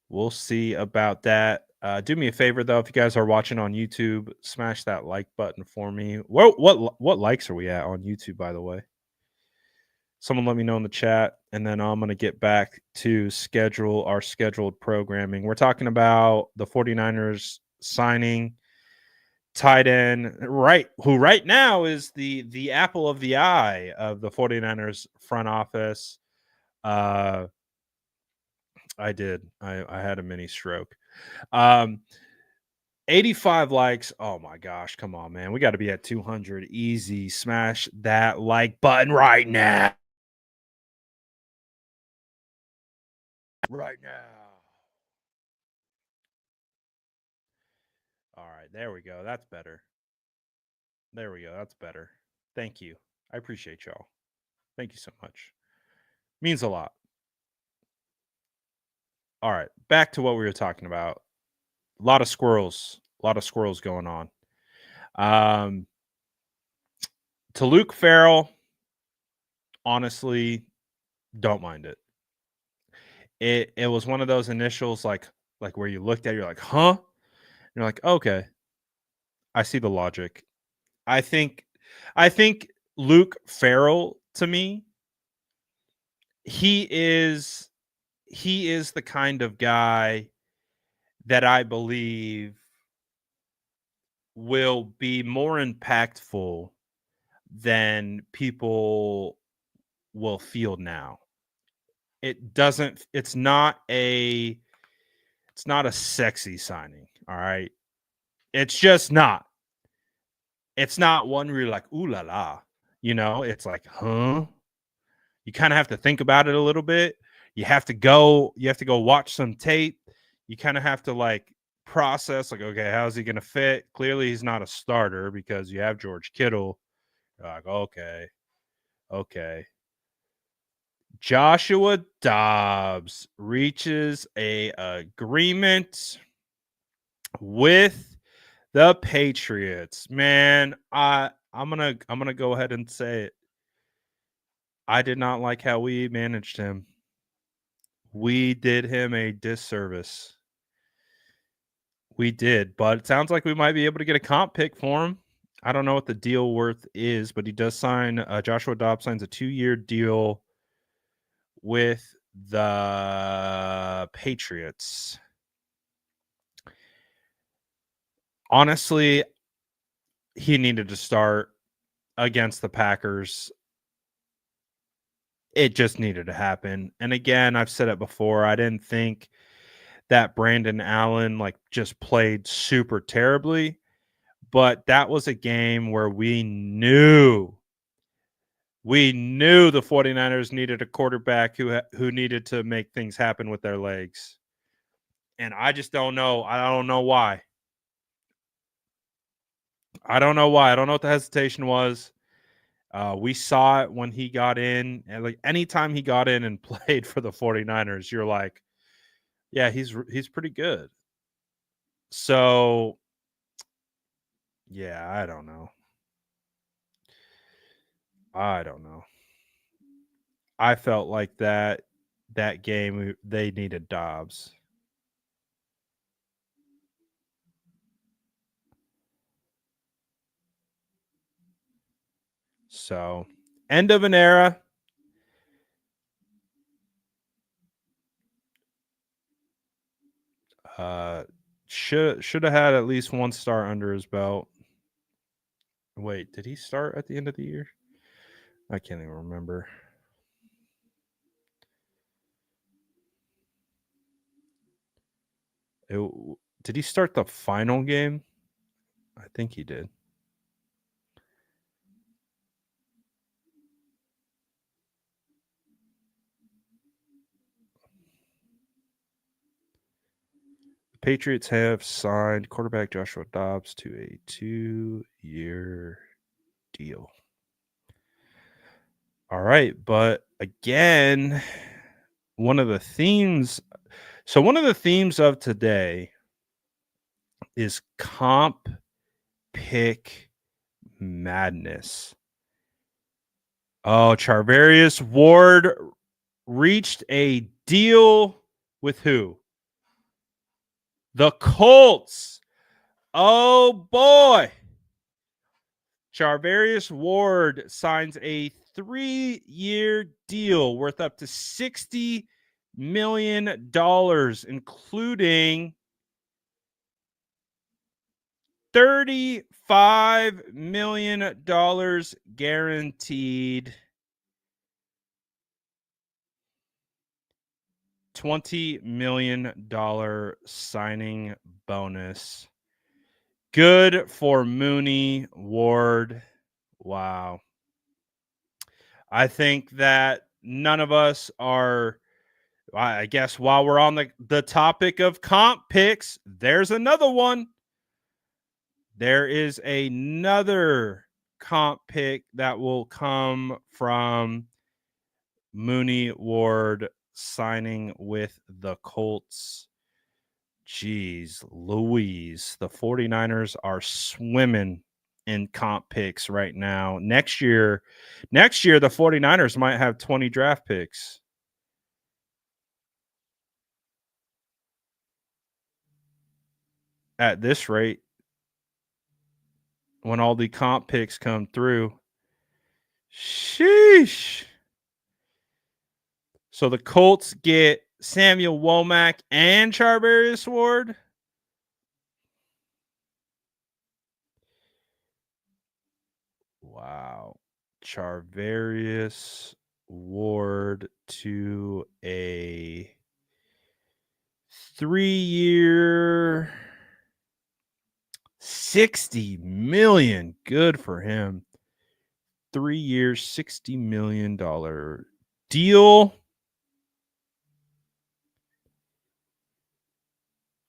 We'll see about that. Do me a favor though, if you guys are watching on YouTube, smash that like button for me. What likes are we at on YouTube, by the way? Someone let me know in the chat, and then I'm going to get back to our scheduled programming. We're talking about the 49ers signing tight end, who right now is the apple of the eye of the 49ers front office. I had a mini stroke. 85 likes. Oh my gosh, come on, man. We got to be at 200 easy. Smash that like button right now. Right now. All right, there we go. That's better. There we go. That's better. Thank you. I appreciate y'all. Thank you so much. Means a lot. All right, back to what we were talking about. A lot of squirrels going on. To Luke Farrell, honestly, don't mind it. It was one of those initials like where you looked at it, you're like, huh? And you're like, okay, I see the logic. I think Luke Farrell, to me, he is the kind of guy that I believe will be more impactful than people will feel now. It's not a sexy signing, all right? It's just not. It's not one where you're like, ooh la la. It's like, huh? You kind of have to think about it a little bit. You have to go watch some tape. You kind of have to like process, like, okay, how's he gonna fit? Clearly he's not a starter because you have George Kittle. You're like, okay. Joshua Dobbs reaches a agreement with the Patriots. Man, I'm gonna go ahead and say it. I did not like how we managed him. We did him a disservice. We did, but it sounds like we might be able to get a comp pick for him. I don't know what the deal worth is, but he does sign. Joshua Dobbs signs a 2-year deal with the Patriots. Honestly, he needed to start against the Packers. It just needed to happen. And again, I've said it before, I didn't think that Brandon Allen just played super terribly, but that was a game where we knew the 49ers needed a quarterback who needed to make things happen with their legs. And I just don't know. I don't know why. I don't know what the hesitation was. We saw it when he got in, and anytime he got in and played for the 49ers, you're like, Yeah, he's pretty good. So, yeah, I don't know. I felt like that game they needed Dobbs. So, end of an era. Should have had at least one star under his belt. Wait, did he start at the end of the year? I can't even remember. Did he start the final game? I think he did. The Patriots have signed quarterback Joshua Dobbs to a 2-year deal. All right, but again, one of the themes of today is comp pick madness. Oh, Charvarius Ward reached a deal with who? The Colts. Oh boy. Charvarius Ward signs a 3-year deal worth up to $60 million, including $35 million guaranteed. $20 million signing bonus. Good for Mooney Ward. Wow. I think that none of us are, I guess while we're on the topic of comp picks, there's another one. There is another comp pick that will come from Mooney Ward signing with the Colts. Jeez Louise. The 49ers are swimming in comp picks right now. Next year, the 49ers might have 20 draft picks. At this rate, when all the comp picks come through. Sheesh. So the Colts get Samuel Womack and Charvarius Ward. Wow. Charvarius Ward to a 3-year $60 million. Good for him. 3 years, $60 million deal.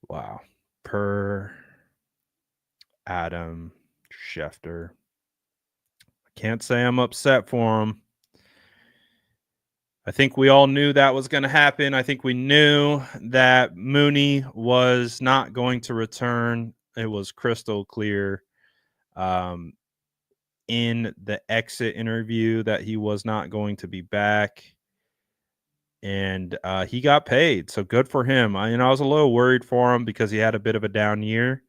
Wow. Per Adam Schefter. I can't say I'm upset for him. I think we all knew that was going to happen. I think we knew that Mooney was not going to return. It was crystal clear in the exit interview that he was not going to be back. And he got paid. So good for him. I was a little worried for him because he had a bit of a down year.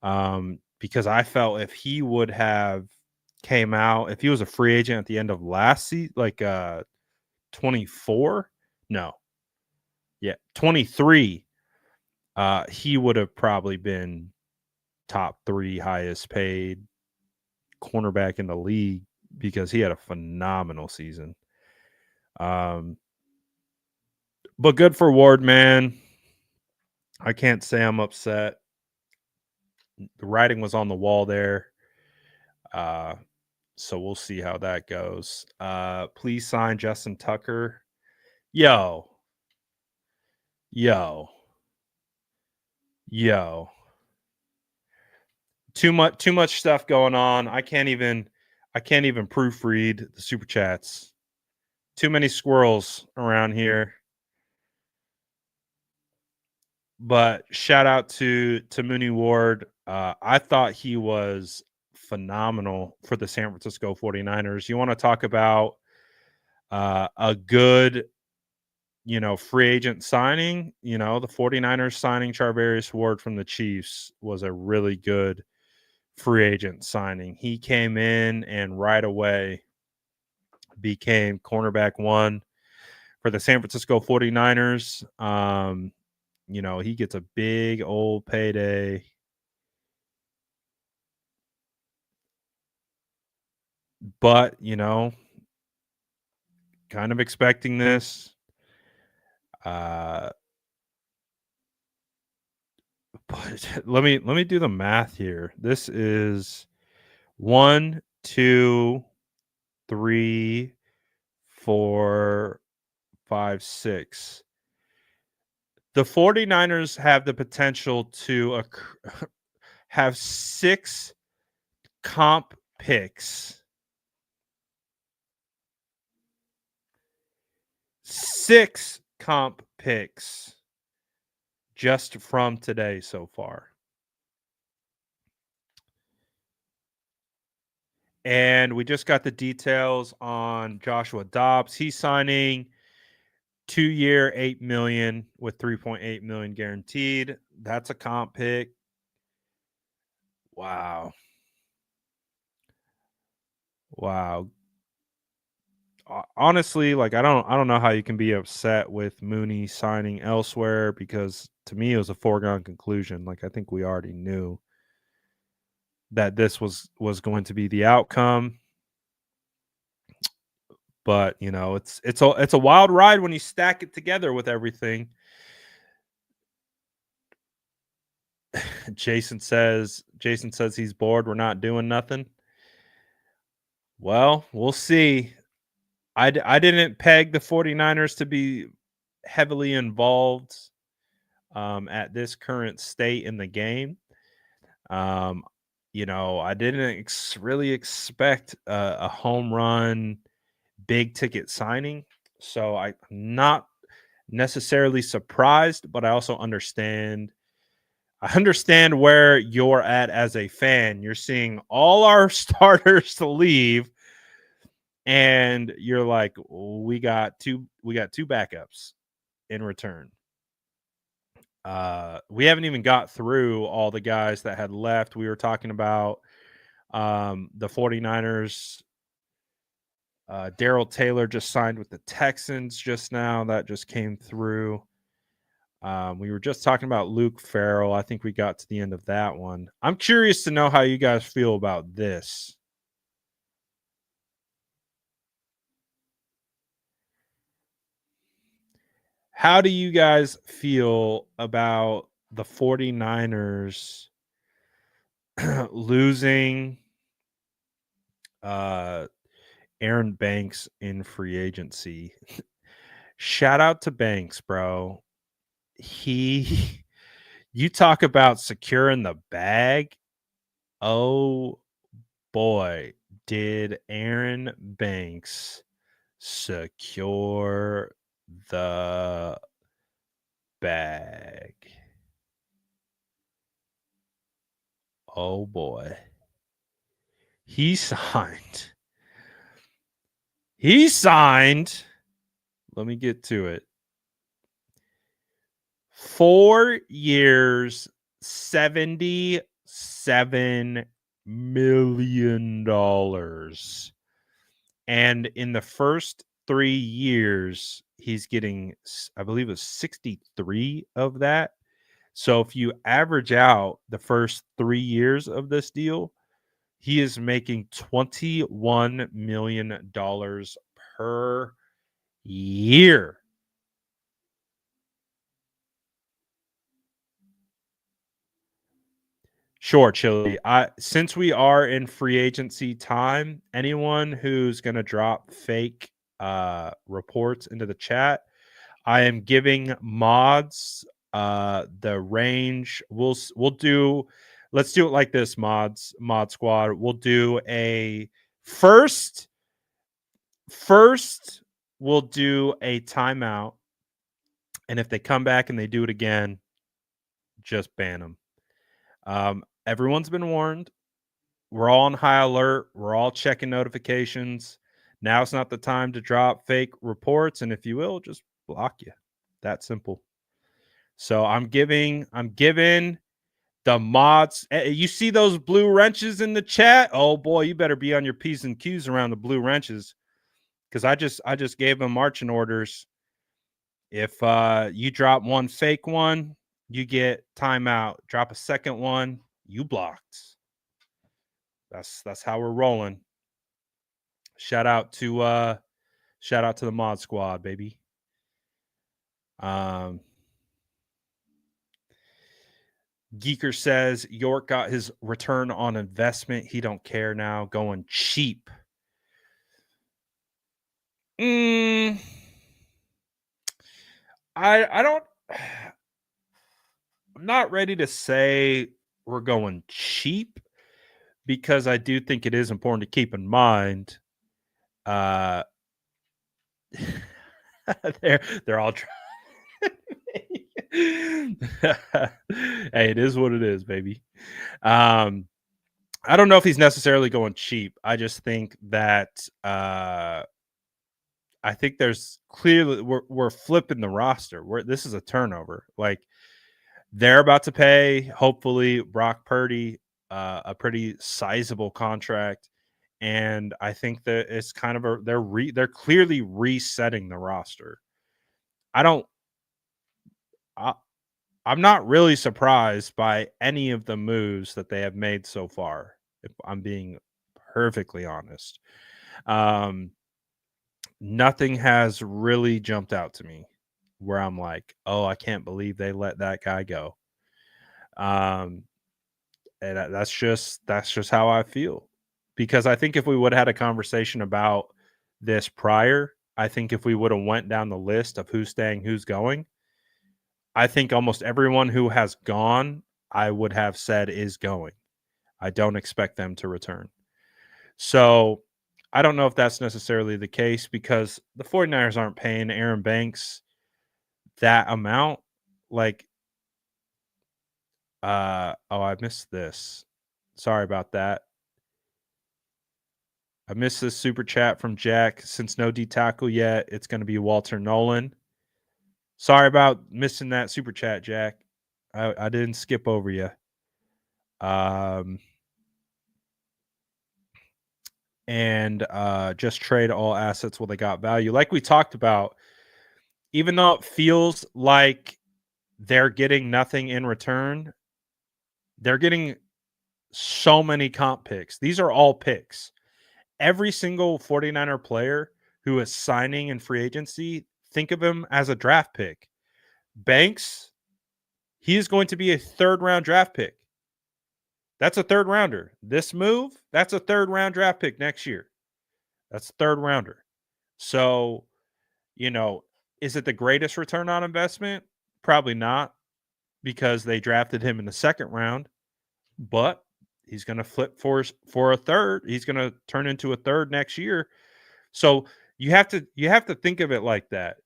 Because I felt if he would have came out, if he was a free agent at the end of last season, like 24, no, yeah, 23, he would have probably been top 3 highest paid cornerback in the league because he had a phenomenal season. But good for Ward, man. I can't say I'm upset. The writing was on the wall there. So we'll see how that goes. Please sign Justin Tucker. Yo. Too much stuff going on. I can't even proofread the super chats. Too many squirrels around here. But shout out to Mooney Ward. I thought he was phenomenal for the San Francisco 49ers. You want to talk about a good, free agent signing? The 49ers signing Charvarius Ward from the Chiefs was a really good free agent signing. He came in and right away became cornerback one for the San Francisco 49ers. He gets a big old payday. But, kind of expecting this. But let me do the math here. This is 1, 2, 3, 4, 5, 6. The 49ers have the potential to have 6 comp picks. 6 comp picks just from today so far. And we just got the details on Joshua Dobbs. He's signing 2-year, $8 million with $3.8 million guaranteed. That's a comp pick. Wow. Honestly, I don't know how you can be upset with Mooney signing elsewhere, because to me it was a foregone conclusion. I think we already knew that this was going to be the outcome. But it's a wild ride when you stack it together with everything. Jason says he's bored. We're not doing nothing. Well, we'll see. I didn't peg the 49ers to be heavily involved at this current state in the game. I didn't really expect a home run, big ticket signing. So I'm not necessarily surprised, but I also understand. I understand where you're at as a fan. You're seeing all our starters to leave, and you're like, we got two backups in return. We haven't even got through all the guys that had left. We were talking about the 49ers. Darrell Taylor just signed with the Texans just now. That just came through. We were just talking about Luke Farrell. I think we got to the end of that one. I'm curious to know how you guys feel about this. How do you guys feel about the 49ers losing Aaron Banks in free agency? Shout out to Banks, bro. You talk about securing the bag. Oh boy, did Aaron Banks secure the bag. Oh boy. He signed. Let me get to it. 4 years, $77 million. And in the first 3 years, he's getting, I believe it was 63 of that. So if you average out the first 3 years of this deal, he is making $21 million per year. Sure, Chili. Since we are in free agency time, anyone who's going to drop fake reports into the chat, I am giving mods the range. Let's do it like this, mod squad. We'll do a first we'll do a timeout, and if they come back and they do it again, just ban them. Everyone's been warned. We're all on high alert. We're all checking notifications. Now's not the time to drop fake reports, and if you will, just block you. That simple. So I'm giving the mods. You see those blue wrenches in the chat? Oh boy, you better be on your P's and Q's around the blue wrenches, because I just gave them marching orders. If you drop one fake one, you get timeout. Drop a second one, you blocked. That's how we're rolling. Shout out to the mod squad, baby. Geeker says York got his return on investment. He don't care now. Going cheap. I don't. I'm not ready to say we're going cheap, because I do think it is important to keep in mind. They're all trying. Hey, it is what it is, baby. I don't know if he's necessarily going cheap. I just think that I think there's clearly we're flipping the roster. This is a turnover. Like, they're about to pay, hopefully, Brock Purdy a pretty sizable contract, and I think that it's kind of they're clearly resetting the roster. I'm not really surprised by any of the moves that they have made so far, if I'm being perfectly honest. Nothing has really jumped out to me where I'm like, oh, I can't believe they let that guy go. And that's just how I feel. Because I think if we would have had a conversation about this prior, I think if we would have went down the list of who's staying, who's going, I think almost everyone who has gone, I would have said is going. I don't expect them to return. So I don't know if that's necessarily the case, because the 49ers aren't paying Aaron Banks that amount. Like, oh, I missed this. Sorry about that. I missed this super chat from Jack. Since no D tackle yet, it's going to be Walter Nolan. Sorry about missing that super chat, Jack. I didn't skip over you. And just trade all assets while they got value. Like we talked about, even though it feels like they're getting nothing in return, they're getting so many comp picks. These are all picks. Every single 49er player who is signing in free agency, think of him as a draft pick. Banks, he is going to be a third-round draft pick. That's a third rounder. This move, that's a third-round draft pick next year. That's a third rounder. So, is it the greatest return on investment? Probably not, because they drafted him in the second round, but he's going to flip for a third. He's going to turn into a third next year. So you have to think of it like that.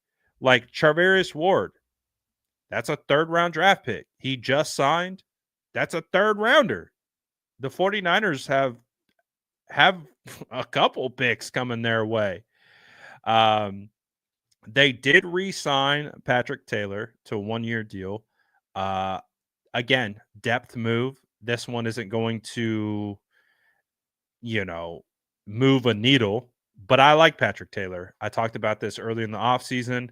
Like Charvarius Ward, that's a third round draft pick. He just signed. That's a third rounder. The 49ers have a couple picks coming their way. They did re-sign Patrick Taylor to a 1-year deal. Again, depth move. This one isn't going to, move a needle, but I like Patrick Taylor. I talked about this early in the offseason.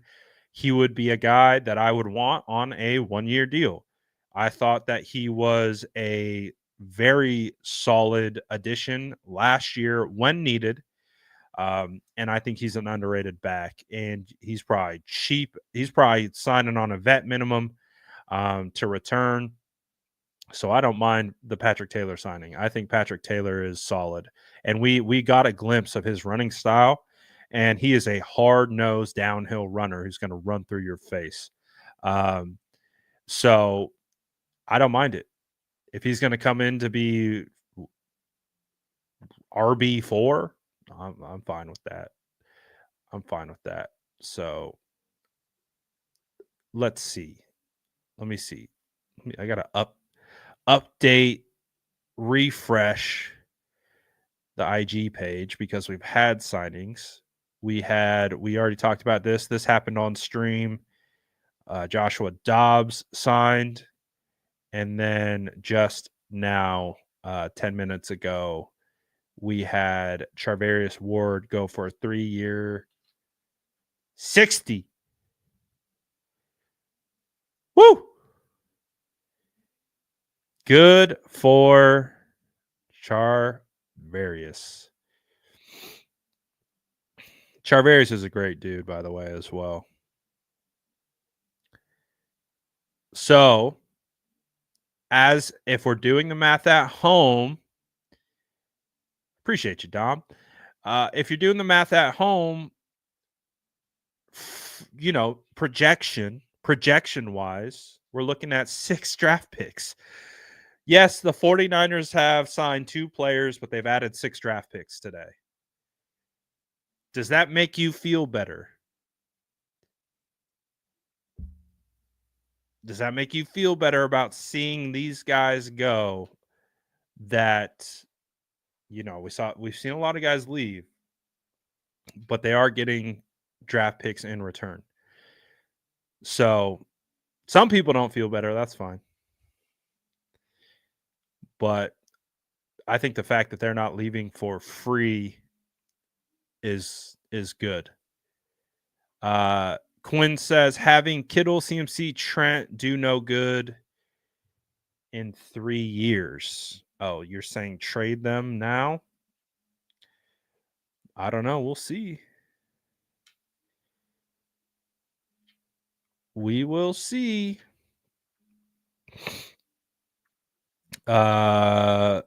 He would be a guy that I would want on a 1-year deal. I thought that he was a very solid addition last year when needed. And I think he's an underrated back, and he's probably cheap. He's probably signing on a vet minimum to return. So I don't mind the Patrick Taylor signing. I think Patrick Taylor is solid. And we got a glimpse of his running style, and he is a hard-nosed downhill runner who's going to run through your face. So I don't mind it. If he's going to come in to be RB4, I'm fine with that. I'm fine with that. So let's see. Let me see. I gotta update, refresh the IG page because we've had signings. We already talked about this. This happened on stream. Joshua Dobbs signed, and then just now, 10 minutes ago, we had Charvarius Ward go for a 3-year 60. Woo! Good for Charvarius. Charvarius is a great dude, by the way, as well. So, as if we're doing the math at home, appreciate you, Dom. If you're doing the math at home, projection wise, we're looking at 6 draft picks. Yes, the 49ers have signed 2 players, but they've added 6 draft picks today. Does that make you feel better? Does that make you feel better about seeing these guys go that, we've seen a lot of guys leave, but they are getting draft picks in return. So some people don't feel better. That's fine. But I think the fact that they're not leaving for free is good. Quinn says having Kittle, CMC, Trent do no good in 3 years. Oh, you're saying trade them now? I don't know. We'll see. We will see. Cap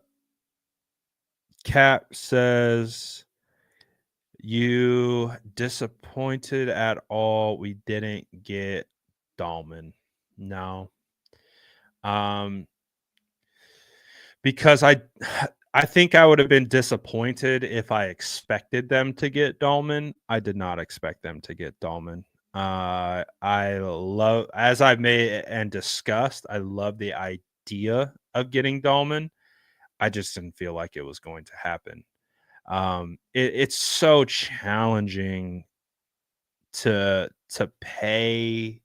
says, you disappointed at all we didn't get Dahlman? No. Because I think I would have been disappointed if I expected them to get Dahlman. I did not expect them to get Dahlman. I love, as I've made and discussed, I love the idea of getting Dahlman. I just didn't feel like it was going to happen. It's so challenging to pay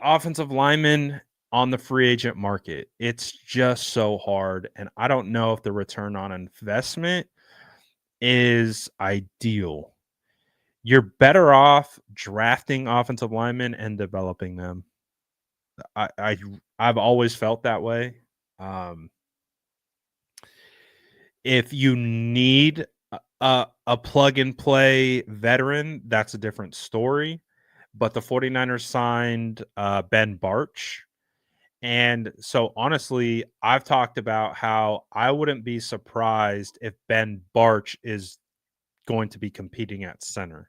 offensive linemen on the free agent market. It's just so hard, and I don't know if the return on investment is ideal. You're better off drafting offensive linemen and developing them. I've always felt that way. If you need a plug and play veteran, that's a different story. But the 49ers signed Ben Barch. And so honestly, I've talked about how I wouldn't be surprised if Ben Barch is going to be competing at center.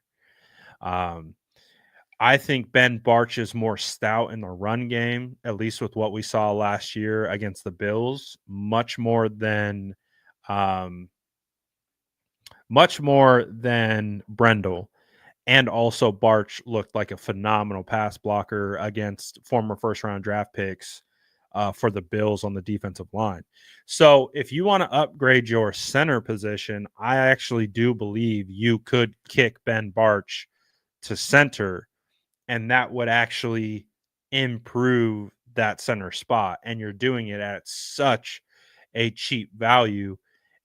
I think Ben Barch is more stout in the run game, at least with what we saw last year against the Bills, much more than Brendel. And also Barch looked like a phenomenal pass blocker against former first-round draft picks for the Bills on the defensive line. So if you want to upgrade your center position, I actually do believe you could kick Ben Barch to center, and that would actually improve that center spot. And you're doing it at such a cheap value.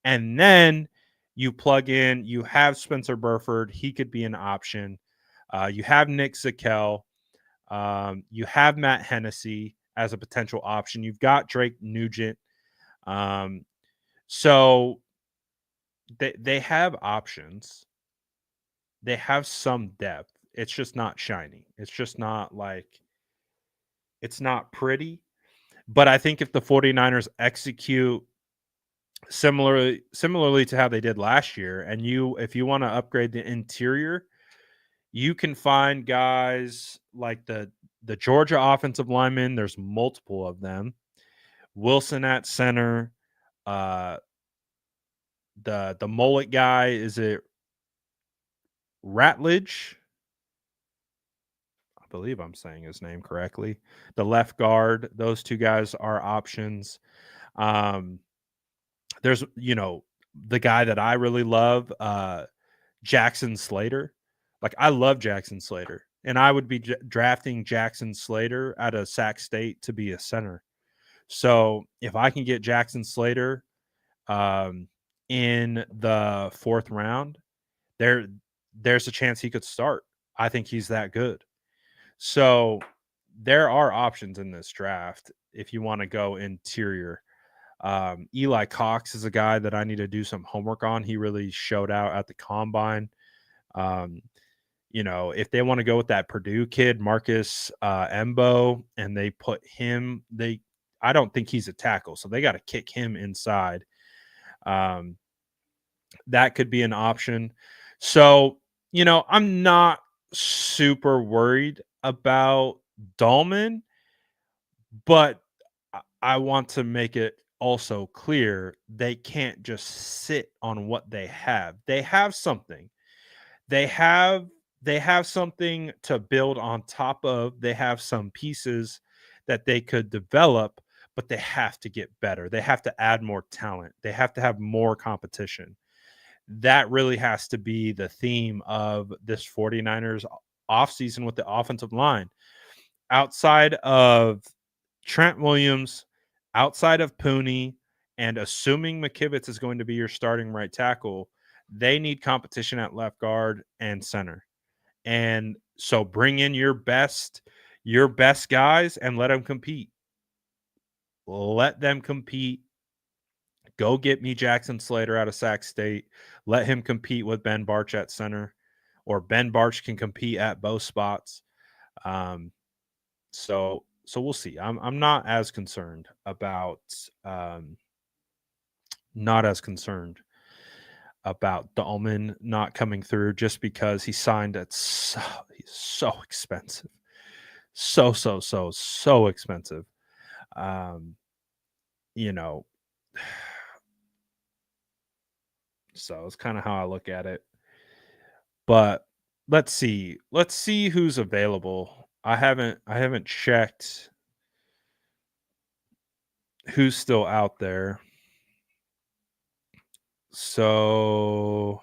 And then you plug in, you have Spencer Burford. He could be an option. You have Nick Zakel. You have Matt Hennessy as a potential option. You've got Drake Nugent. So they have options. They have some depth. It's just not shiny. It's just not it's not pretty. But I think if the 49ers execute similarly to how they did last year, and if you want to upgrade the interior, you can find guys like the Georgia offensive linemen. There's multiple of them. Wilson at center. The mullet guy, is it Ratledge? believe I'm saying his name correctly. The left guard, those two guys are options. Um, there's, the guy that I really love, Jackson Slater. Like, I love Jackson Slater, and I would be drafting Jackson Slater out of Sac State to be a center. So if I can get Jackson Slater in the fourth round, there's a chance he could start. I think he's that good. So there are options in this draft if you want to go interior. Eli Cox is a guy that I need to do some homework on. He really showed out at the combine. If they want to go with that Purdue kid, Marcus Embo, and they put him, I don't think he's a tackle, so they got to kick him inside. That could be an option. So, I'm not super worried about Dahlman, but I want to make it also clear they can't just sit on what they have. They have something. They have something to build on top of. They have some pieces that they could develop, but they have to get better. They have to add more talent. They have to have more competition. That really has to be the theme of this 49ers offseason with the offensive line. Outside of Trent Williams, outside of Pooney, and assuming McKivitz is going to be your starting right tackle, they need competition at left guard and center. And so bring in your best guys and let them compete. Let them compete. Go get me Jackson Slater out of Sac State. Let him compete with Ben Barch at center, or Ben Barch can compete at both spots. So we'll see. I'm not as concerned about Dahlman not coming through, just because he signed he's so expensive. So expensive. So it's kind of how I look at it. But let's see who's available. I haven't checked who's still out there. So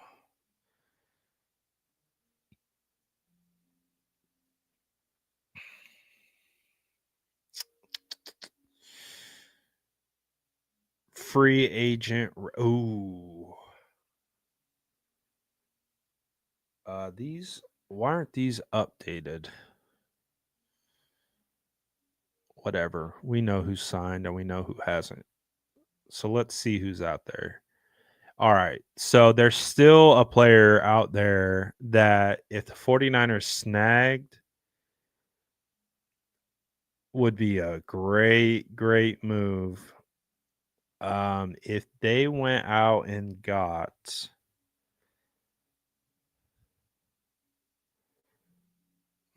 free agent. Ooh. Why aren't these updated? Whatever. We know who's signed and we know who hasn't. So let's see who's out there. All right. So there's still a player out there that if the 49ers snagged would be a great move. If they went out and got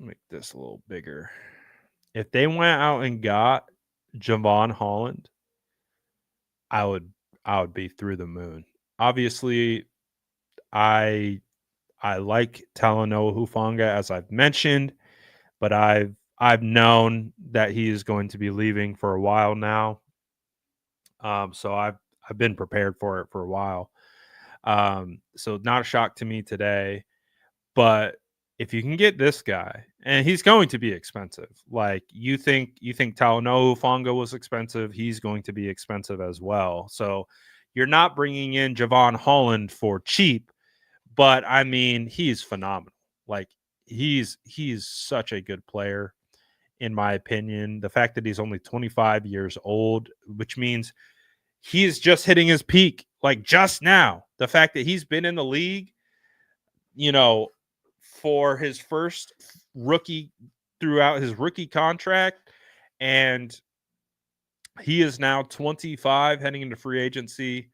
make this a little bigger. If they went out and got Javon Holland, I would be through the moon. Obviously, I like Talanoa Hufanga, as I've mentioned, but I've known that he is going to be leaving for a while now. So I've been prepared for it for a while. So not a shock to me today. But if you can get this guy, and he's going to be expensive, like you think Talanoa Hufanga was expensive, he's going to be expensive as well. So you're not bringing in Javon Holland for cheap, but I mean, he's phenomenal. Like he's such a good player, in my opinion. The fact that he's only 25 years old, which means he's just hitting his peak, like just now. The fact that he's been in the league, for his first rookie throughout his rookie contract, and he is now 25 heading into free agency.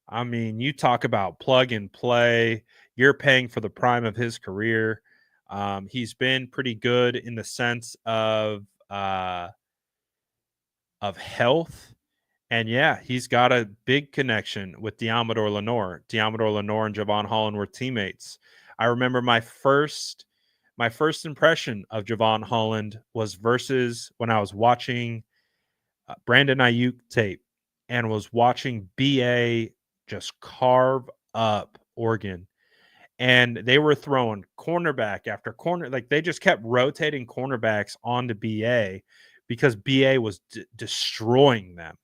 I mean, you talk about plug and play. You're paying for the prime of his career. He's been pretty good in the sense of health. And yeah, he's got a big connection with Diamador Lenore. Diamador Lenore and Javon Holland were teammates. I remember my first my first impression of Javon Holland was versus when I was watching Brandon Ayuk tape and was watching BA just carve up Oregon. And they were throwing cornerback after corner. Like they just kept rotating cornerbacks onto BA because BA was destroying them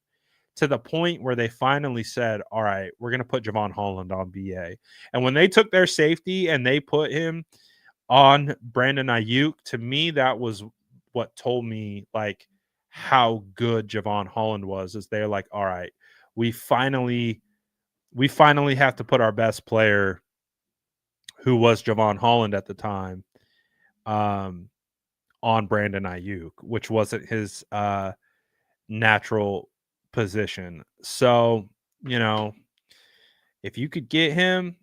to the point where they finally said, all right, we're going to put Javon Holland on BA. And when they took their safety and they put him on Brandon Ayuk, to me, that was what told me like how good Javon Holland was. Is they're like, all right, we finally have to put our best player, who was Javon Holland at the time, on Brandon Ayuk, which wasn't his natural position. So, if you could get him,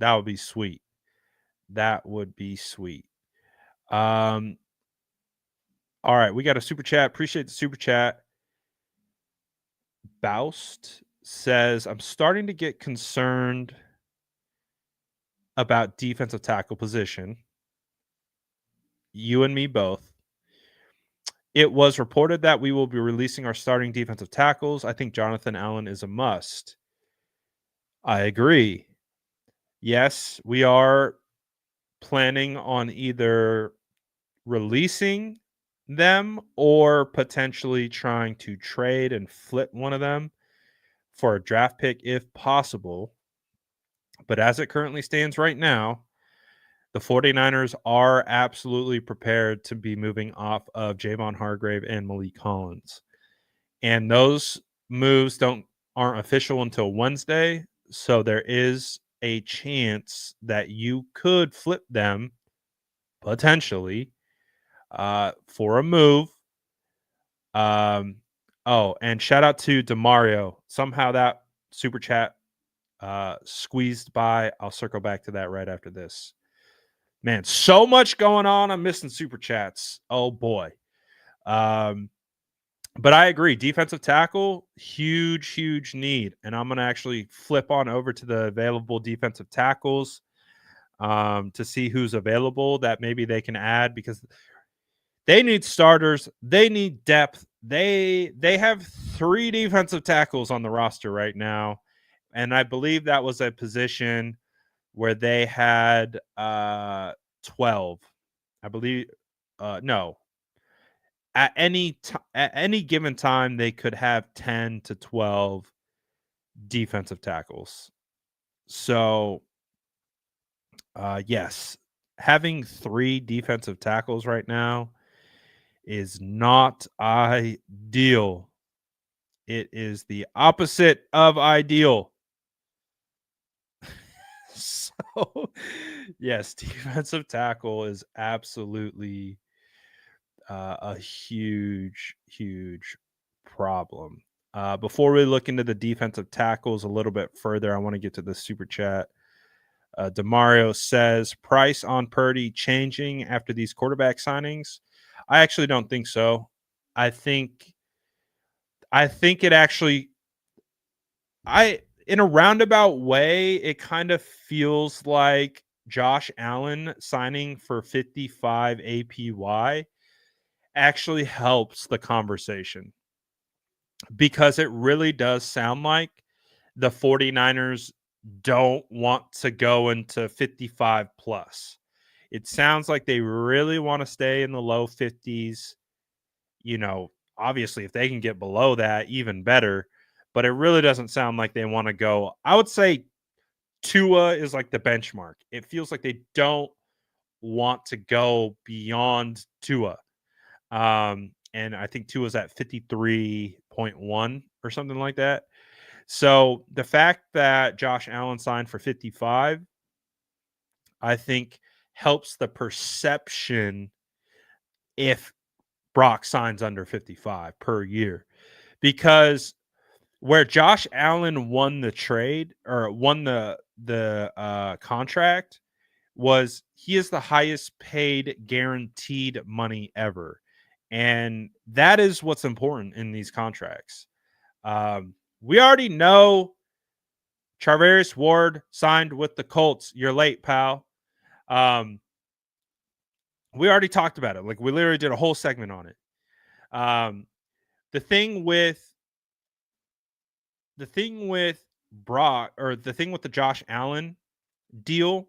that would be sweet. That would be sweet. All right, we got a super chat. Appreciate the super chat. Baust says, I'm starting to get concerned about defensive tackle position. You and me both. It was reported that we will be releasing our starting defensive tackles. I think Jonathan Allen is a must. I agree. Yes, we are planning on either releasing them or potentially trying to trade and flip one of them for a draft pick if possible. But as it currently stands right now, the 49ers are absolutely prepared to be moving off of Javon Hargrave and Malik Collins. And those moves aren't official until Wednesday. So there is a chance that you could flip them potentially for a move. And shout out to DeMario. Somehow that super chat squeezed by. I'll circle back to that right after this. Man, so much going on. I'm missing super chats. Oh boy. But I agree. Defensive tackle, huge need. And I'm going to actually flip on over to the available defensive tackles to see who's available that maybe they can add, because they need starters. They need depth. They have 3 defensive tackles on the roster right now. And I believe that was a position where they had 12. I believe no. At any given time, they could have 10 to 12 defensive tackles. So, yes, having 3 defensive tackles right now is not ideal. It is the opposite of ideal. So, yes, defensive tackle is absolutely a huge problem. Before we look into the defensive tackles a little bit further, I want to get to the super chat. DeMario says, price on Purdy changing after these quarterback signings? I actually don't think so. I think it actually, in a roundabout way, it kind of feels like Josh Allen signing for 55 APY actually helps the conversation, because it really does sound like the 49ers don't want to go into 55 plus. It sounds like they really want to stay in the low 50s. Obviously, if they can get below that, even better. But it really doesn't sound like they want to go. I would say Tua is like the benchmark. It feels like they don't want to go beyond Tua. And I think Tua's at 53.1 or something like that. So the fact that Josh Allen signed for 55, I think helps the perception if Brock signs under 55 per year, because where Josh Allen won the trade or won the contract was he is the highest paid guaranteed money ever. And that is what's important in these contracts. We already know Charvarius Ward signed with the Colts. You're late, pal. We already talked about it. Like, we literally did a whole segment on it. The thing with Brock, or the thing with the Josh Allen deal,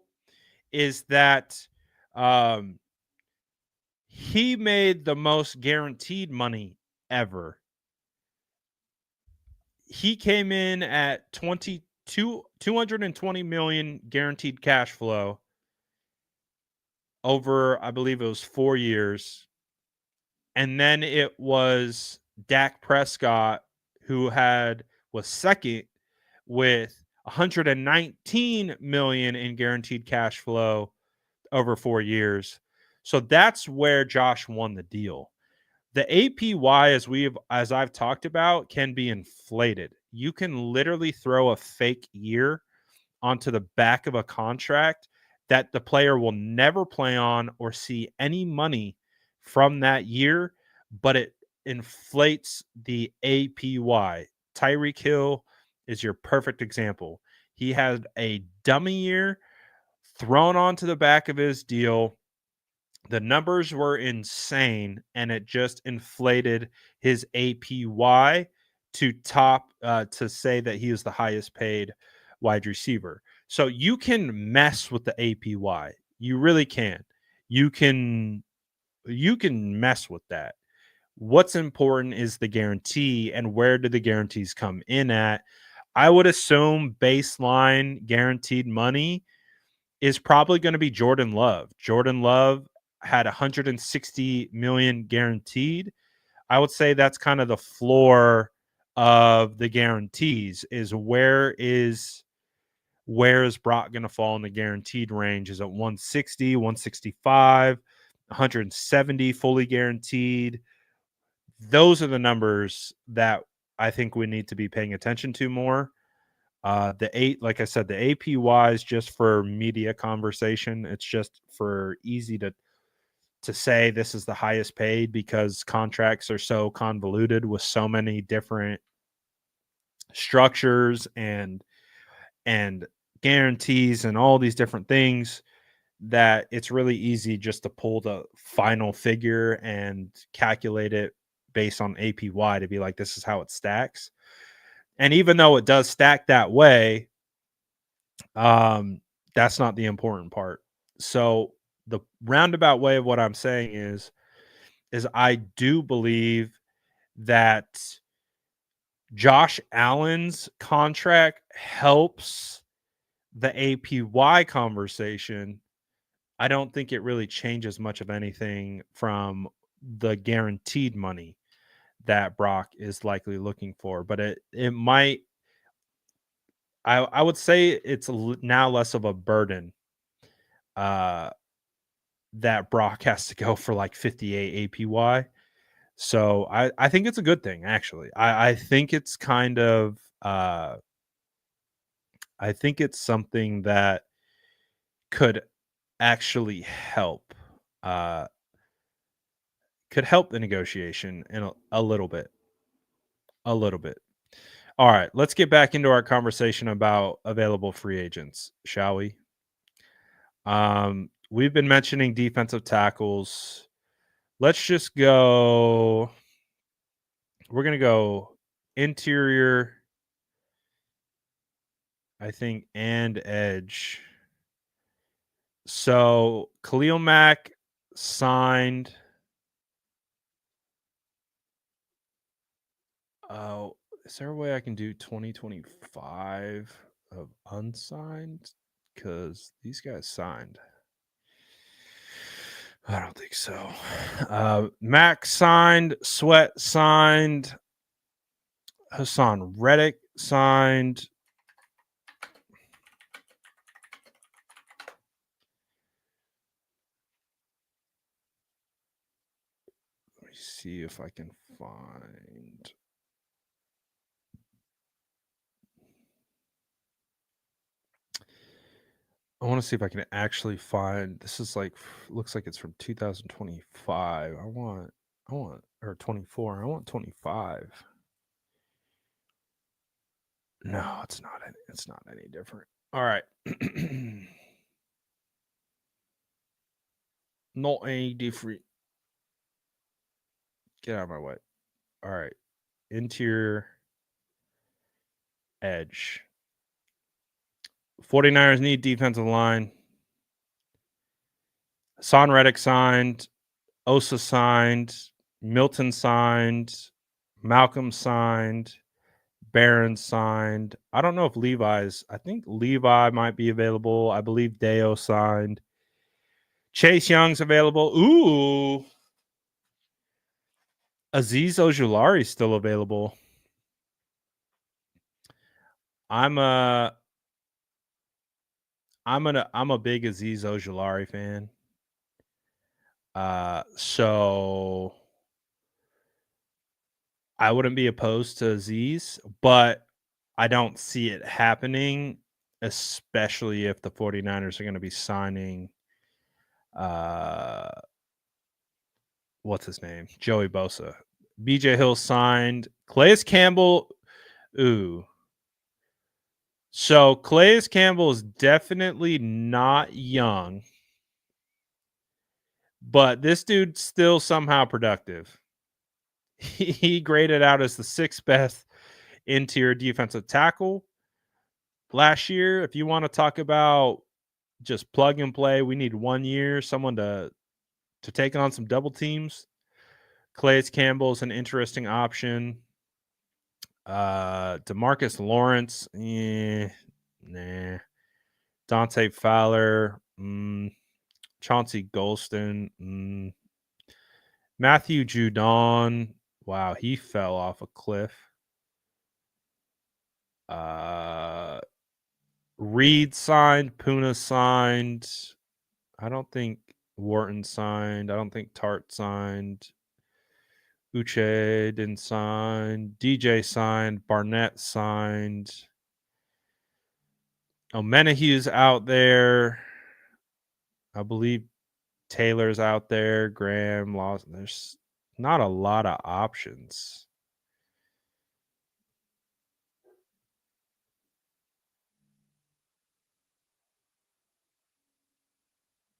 is that he made the most guaranteed money ever. He came in at 220 million guaranteed cash flow over, I believe it was 4 years. And then it was Dak Prescott who was second with 119 million in guaranteed cash flow over 4 years. So that's where Josh won the deal. The APY, as I've talked about, can be inflated. You can literally throw a fake year onto the back of a contract that the player will never play on or see any money from that year, but it inflates the APY. Tyreek Hill is your perfect example. He had a dummy year thrown onto the back of his deal. The numbers were insane, and it just inflated his APY to say that he is the highest paid wide receiver. So you can mess with the APY. You really can. You can mess with that. What's important is the guarantee, and where do the guarantees come in at? I would assume baseline guaranteed money is probably going to be Jordan Love. Jordan Love had 160 million guaranteed. I would say that's kind of the floor of the guarantees. Where is Brock going to fall in the guaranteed range? Is it 160, 165, 170 fully guaranteed? Those are the numbers that I think we need to be paying attention to more. Like I said, the APY is just for media conversation. It's just for easy to say this is the highest paid, because contracts are so convoluted with so many different structures and guarantees and all these different things, that it's really easy just to pull the final figure and calculate it based on APY to be like, this is how it stacks. And even though it does stack that way, that's not the important part. So the roundabout way of what I'm saying is I do believe that Josh Allen's contract helps the APY conversation. I don't think it really changes much of anything from the guaranteed money that Brock is likely looking for, but it might. I would say it's now less of a burden that Brock has to go for like 58 APY. So I think it's a good thing, actually. I think it's kind of I think it's something that could actually help the negotiation in a little bit. A little bit. All right, let's get back into our conversation about available free agents, shall we? We've been mentioning defensive tackles. Let's just go. We're going to go interior, I think, and edge. So Khalil Mack signed. Oh, is there a way I can do 2025 of unsigned? Because these guys signed. I don't think so. Mack signed. Sweat signed. Hassan Reddick signed. Let me see if I can find. I want to see if I can actually find. This is like, looks like it's from 2025. I want, or 24. I want 25. No, it's not. It's not any different. All right. Not any different. Get out of my way. All right. Interior edge. 49ers need defensive line. Son Reddick signed. Osa signed. Milton signed. Malcolm signed. Barron signed. I don't know if I think Levi might be available. I believe Deo signed. Chase Young's available. Ooh. Azeez Ojulari still available. I'm a big Azeez Ojulari fan. So I wouldn't be opposed to Azeez, but I don't see it happening, especially if the 49ers are going to be signing what's his name? Joey Bosa. BJ Hill signed. Calais Campbell. Ooh. So Calais Campbell is definitely not young, but this dude's still somehow productive. He graded out as the 6th best interior defensive tackle last year. If you want to talk about just plug and play, we need 1 year, someone to take on some double teams. Calais Campbell is an interesting option. DeMarcus Lawrence, nah. Dante Fowler, Chauncey Golston, Matthew Judon. Wow, he fell off a cliff. Reed signed, Puna signed. I don't think Wharton signed. I don't think Tart signed. Uche didn't sign. DJ signed. Barnett signed. Menahue's out there. I believe Taylor's out there. Graham, Lawson. There's not a lot of options.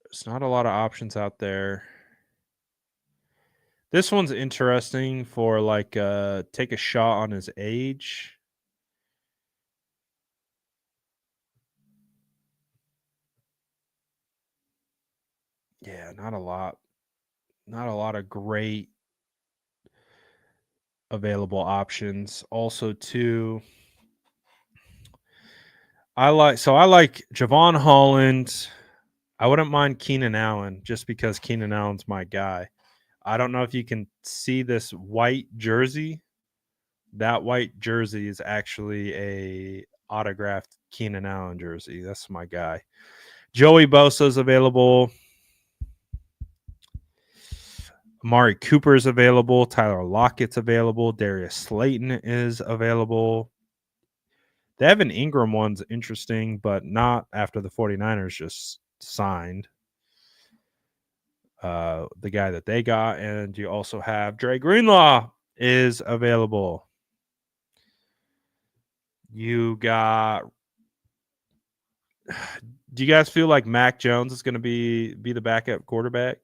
There's not a lot of options out there. This one's interesting for like take a shot on his age. Yeah, not a lot. Not a lot of great available options. Also, too, I like Javon Holland. I wouldn't mind Keenan Allen just because Keenan Allen's my guy. I don't know if you can see this white jersey. That white jersey is actually a autographed Keenan Allen jersey. That's my guy. Joey Bosa's available. Amari Cooper's available. Tyler Lockett's available. Darius Slayton is available. The Evan Ingram one's interesting, but not after the 49ers just signed the guy that they got. And you also have Dre Greenlaw is available. You got. Do you guys feel like Mac Jones is going to be the backup quarterback?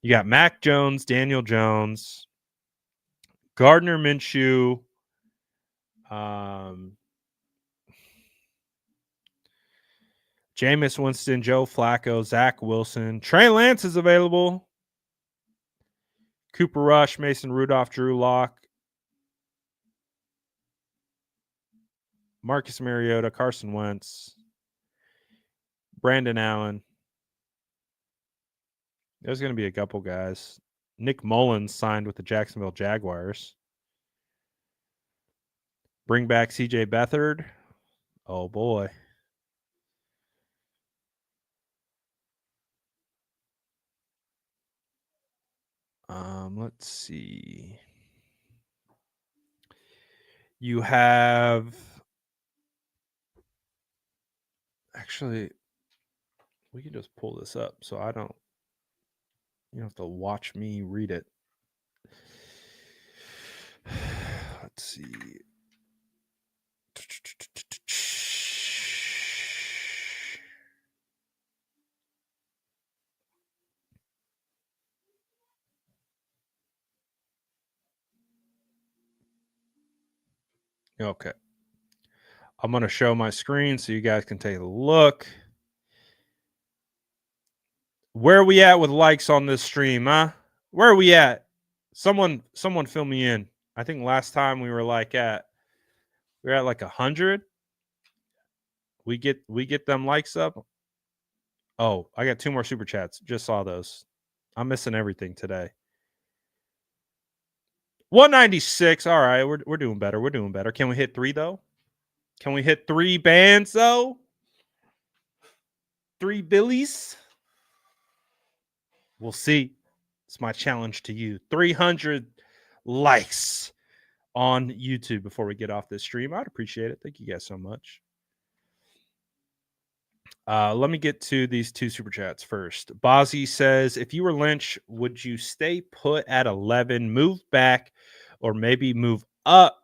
You got Mac Jones, Daniel Jones, Gardner Minshew, Jameis Winston, Joe Flacco, Zach Wilson. Trey Lance is available. Cooper Rush, Mason Rudolph, Drew Lock, Marcus Mariota, Carson Wentz, Brandon Allen. There's going to be a couple guys. Nick Mullins signed with the Jacksonville Jaguars. Bring back CJ Beathard. Oh, boy. Let's see. You have actually we can just pull this up so I don't you don't have to watch me read it. Let's see. Okay. I'm going to show my screen so you guys can take a look. Where are we at with likes on this stream, huh? Where are we at? Someone fill me in. I think last time we were like we're at like 100. We get them likes up. Oh, I got 2 more super chats. Just saw those. I'm missing everything today. 196. All right, we're doing better. We're doing better. Can we hit 3 though? Can we hit 3 bands though? 3 billies? We'll see. It's my challenge to you. 300 likes on YouTube before we get off this stream. I'd appreciate it. Thank you guys so much. Let me get to these 2 super chats first. Bozzy says, if you were Lynch, would you stay put at 11, move back, or maybe move up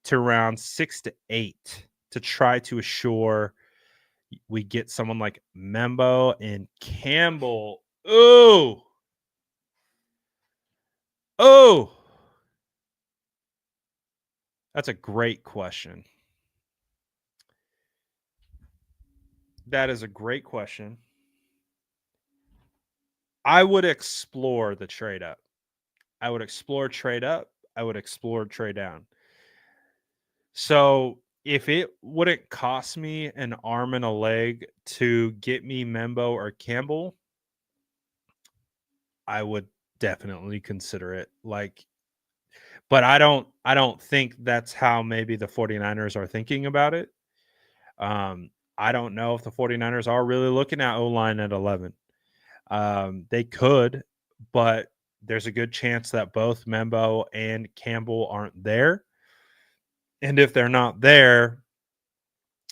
to around 6 to 8 to try to assure we get someone like Membo and Campbell? Oh, that's a great question. That is a great question. I would explore the trade up. I would explore trade up. I would explore trade down. So if it wouldn't cost me an arm and a leg to get me Membo or Campbell, I would definitely consider it. But I don't think that's how maybe the 49ers are thinking about it. I don't know if the 49ers are really looking at O-line at 11. They could, but there's a good chance that both Membo and Campbell aren't there. And if they're not there,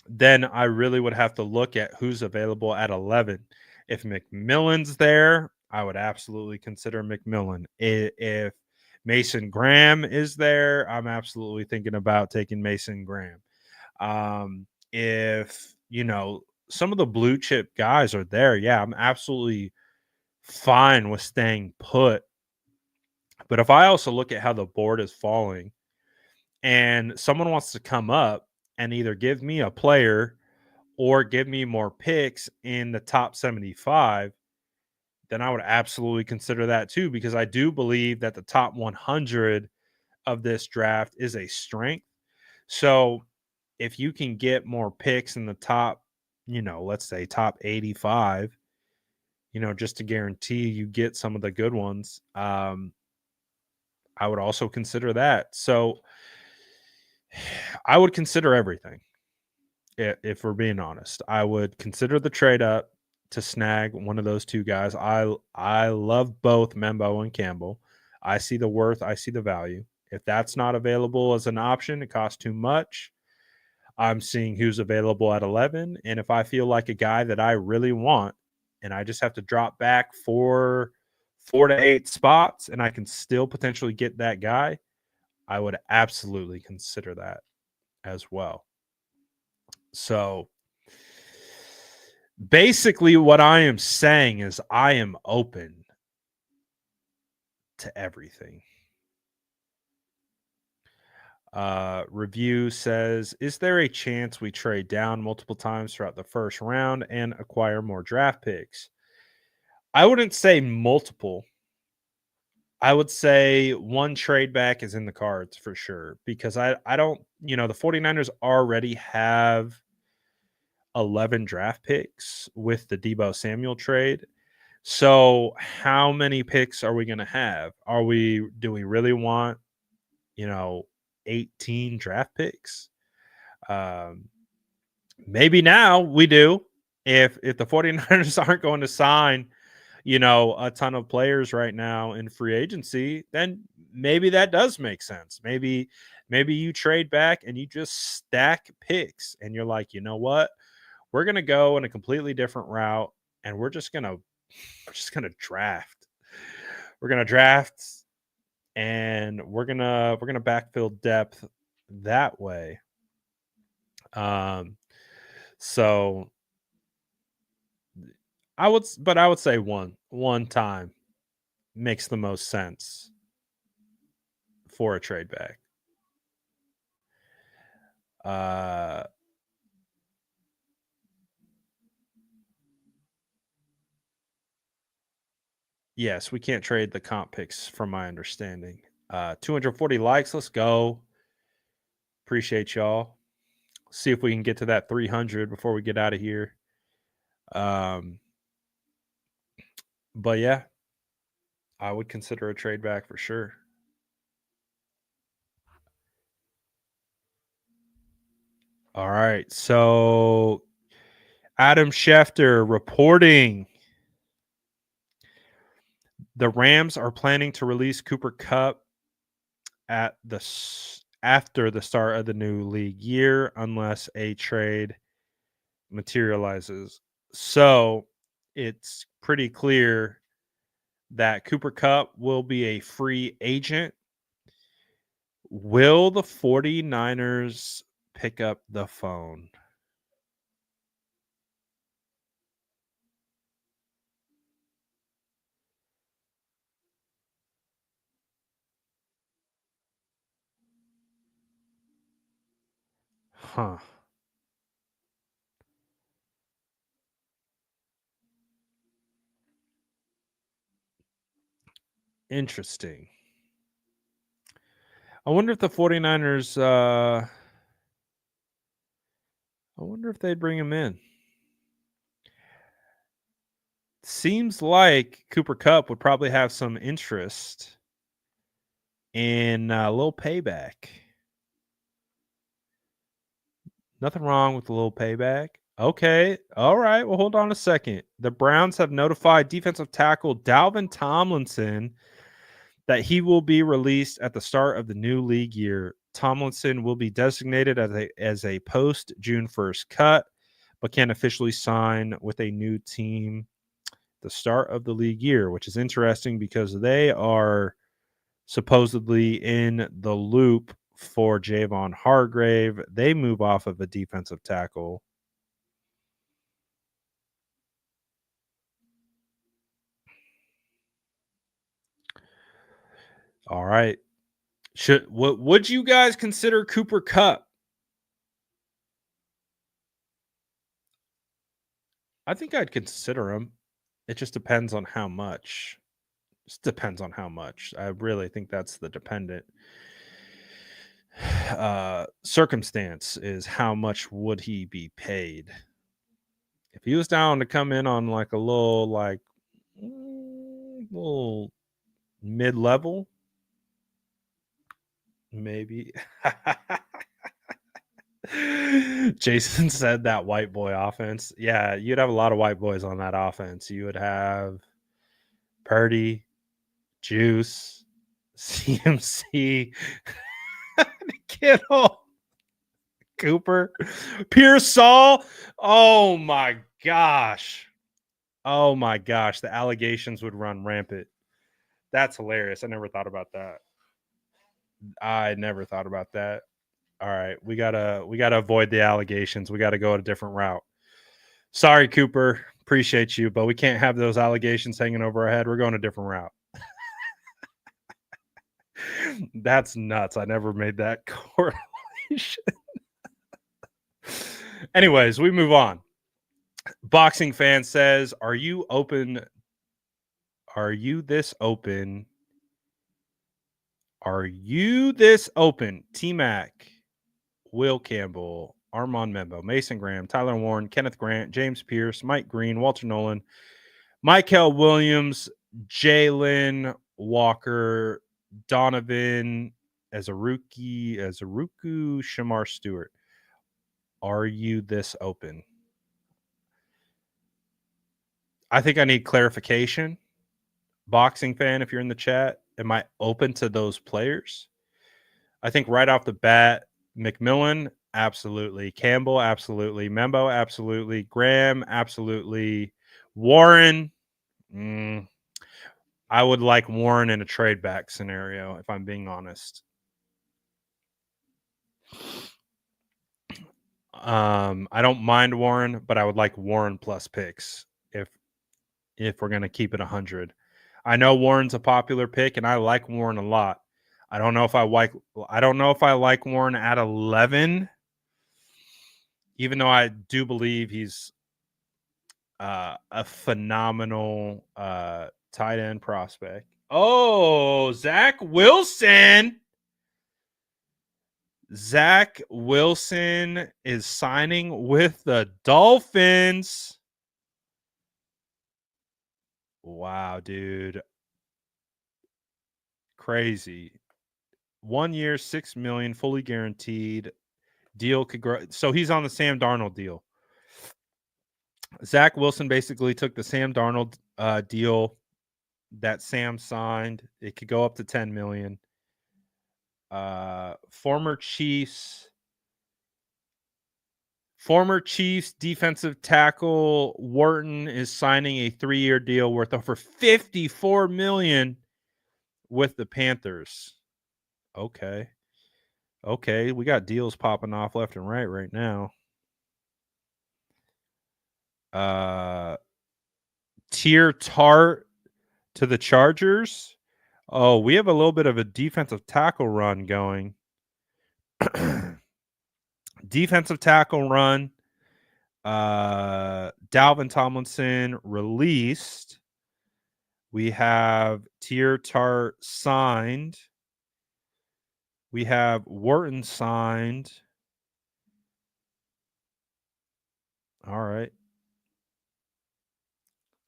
then I really would have to look at who's available at 11. If McMillan's there, I would absolutely consider McMillan. If Mason Graham is there, I'm absolutely thinking about taking Mason Graham. If, some of the blue chip guys are there, yeah, I'm absolutely fine with staying put. But if I also look at how the board is falling and someone wants to come up and either give me a player or give me more picks in the top 75, then I would absolutely consider that too, because I do believe that the top 100 of this draft is a strength. So if you can get more picks in the top, let's say top 85, just to guarantee you get some of the good ones, I would also consider that. So I would consider everything. If we're being honest, I would consider the trade up to snag one of those 2 guys. I love both Membo and Campbell. I see the worth. I see the value. If that's not available as an option, it costs too much. I'm seeing who's available at 11. And if I feel like a guy that I really want and I just have to drop back 4 to 8 spots and I can still potentially get that guy, I would absolutely consider that as well. So basically what I am saying is I am open to everything. Review says, is there a chance we trade down multiple times throughout the first round and acquire more draft picks? I wouldn't say multiple. I would say one trade back is in the cards for sure, because I don't, the 49ers already have 11 draft picks with the Deebo Samuel trade. So how many picks are we going to have? Do we really want, 18 draft picks? Maybe now we do. If the 49ers aren't going to sign, a ton of players right now in free agency, then maybe that does make sense. Maybe you trade back and you just stack picks and you're like, you know what? We're going to go in a completely different route and we're just going to draft. We're going to draft and we're going to backfill depth that way. So I would say one time makes the most sense for a trade back. Yes, we can't trade the comp picks from my understanding. 240 likes. Let's go. Appreciate y'all. See if we can get to that 300 before we get out of here. But yeah, I would consider a trade back for sure. All right. So Adam Schefter reporting the Rams are planning to release Cooper Kupp after the start of the new league year unless a trade materializes. So it's pretty clear that Cooper Kupp will be a free agent. Will the 49ers pick up the phone? Huh. Interesting. I wonder if the 49ers I wonder if they'd bring him in. Seems like Cooper Kupp would probably have some interest in a little payback. Nothing wrong with a little payback. Okay. All right. Well, hold on a second. The Browns have notified defensive tackle Dalvin Tomlinson that he will be released at the start of the new league year. Tomlinson will be designated as a post June 1st cut, but can officially sign with a new team the start of the league year, which is interesting because they are supposedly in the loop for Javon Hargrave. They move off of a defensive tackle. All right. What would you guys consider Cooper Kupp? I think I'd consider him. It just depends on how much. Just depends on how much. I really think that's the dependent circumstance is how much would he be paid. If he was down to come in on like a little little mid-level, maybe. Jason said that white boy offense. Yeah, you'd have a lot of white boys on that offense. You would have Purdy, Juice, CMC, Kittle, Cooper, Pearsall. Oh my gosh. Oh my gosh. The allegations would run rampant. That's hilarious. I never thought about that. I never thought about that. All right. We gotta avoid the allegations. We gotta go a different route. Sorry, Cooper. Appreciate you, but we can't have those allegations hanging over our head. We're going a different route. That's nuts. I never made that correlation. Anyways, we move on. Boxing fan says, Are you this open? Are you this open? T-Mac, Will Campbell, Armand Membo, Mason Graham, Tyler Warren, Kenneth Grant, James Pierce, Mike Green, Walter Nolan, Michael Williams, Jalen Walker, Donovan, Azaruku, Shamar Stewart. Are you this open? I think I need clarification. Boxing fan, if you're in the chat, am I open to those players? I think right off the bat, McMillan, absolutely. Campbell, absolutely. Membo, absolutely. Graham, absolutely. Warren, I would like Warren in a trade back scenario, if I'm being honest. I don't mind Warren, but I would like Warren plus picks if we're gonna keep it 100. I know Warren's a popular pick, and I like Warren a lot. I don't know if I like Warren at 11. even though I do believe he's a phenomenal tight end prospect. Oh, Zach Wilson. Zach Wilson is signing with the Dolphins. Wow, dude. Crazy. 1 year, $6 million, fully guaranteed. Deal could grow. So he's on the Sam Darnold deal. Zach Wilson basically took the Sam Darnold deal that Sam signed. It could go up to $10 million. Former Chiefs defensive tackle Wharton is signing a 3-year deal worth over $54 million with the Panthers. Okay, we got deals popping off left and right now. Tier Tart to the Chargers. Oh, we have a little bit of a defensive tackle run going. Defensive tackle run. Dalvin Tomlinson released. We have Tier Tart signed. We have Wharton signed. All right.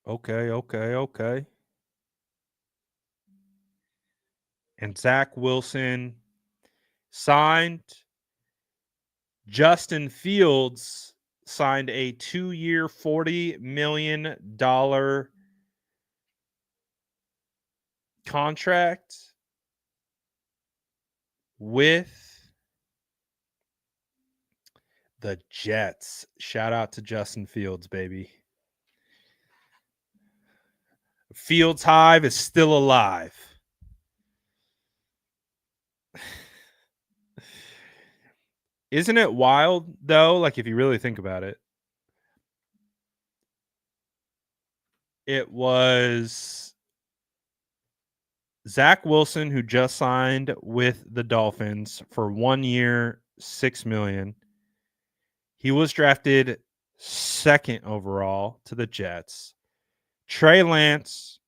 Okay. And Zach Wilson signed. Justin Fields signed a 2-year, $40 million contract with the Jets. Shout out to Justin Fields, baby. Fields Hive is still alive. Isn't it wild, though? Like, if you really think about it, it was Zach Wilson who just signed with the Dolphins for 1 year, $6 million. He was drafted 2nd overall to the Jets. Trey Lance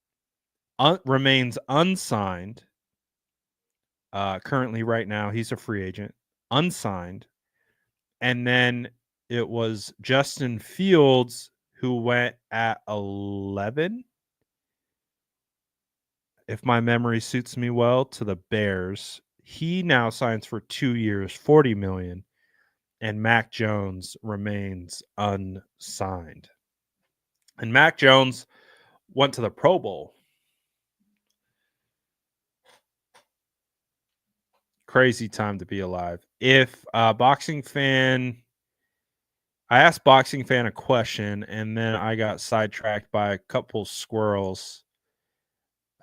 remains unsigned. Currently, right now, he's a free agent, unsigned. And then it was Justin Fields who went at 11, if my memory suits me well, to the Bears. He now signs for 2 years, $40 million, and Mac Jones remains unsigned. And Mac Jones went to the Pro Bowl. Crazy time to be alive. If Boxing Fan, I asked Boxing Fan a question, and then I got sidetracked by a couple squirrels.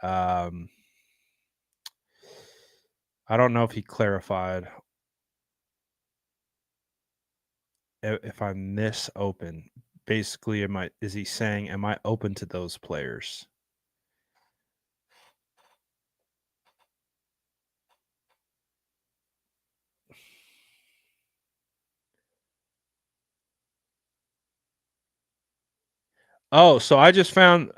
I don't know if he clarified. If I'm this open, basically, is he saying, am I open to those players? Oh, so I just found,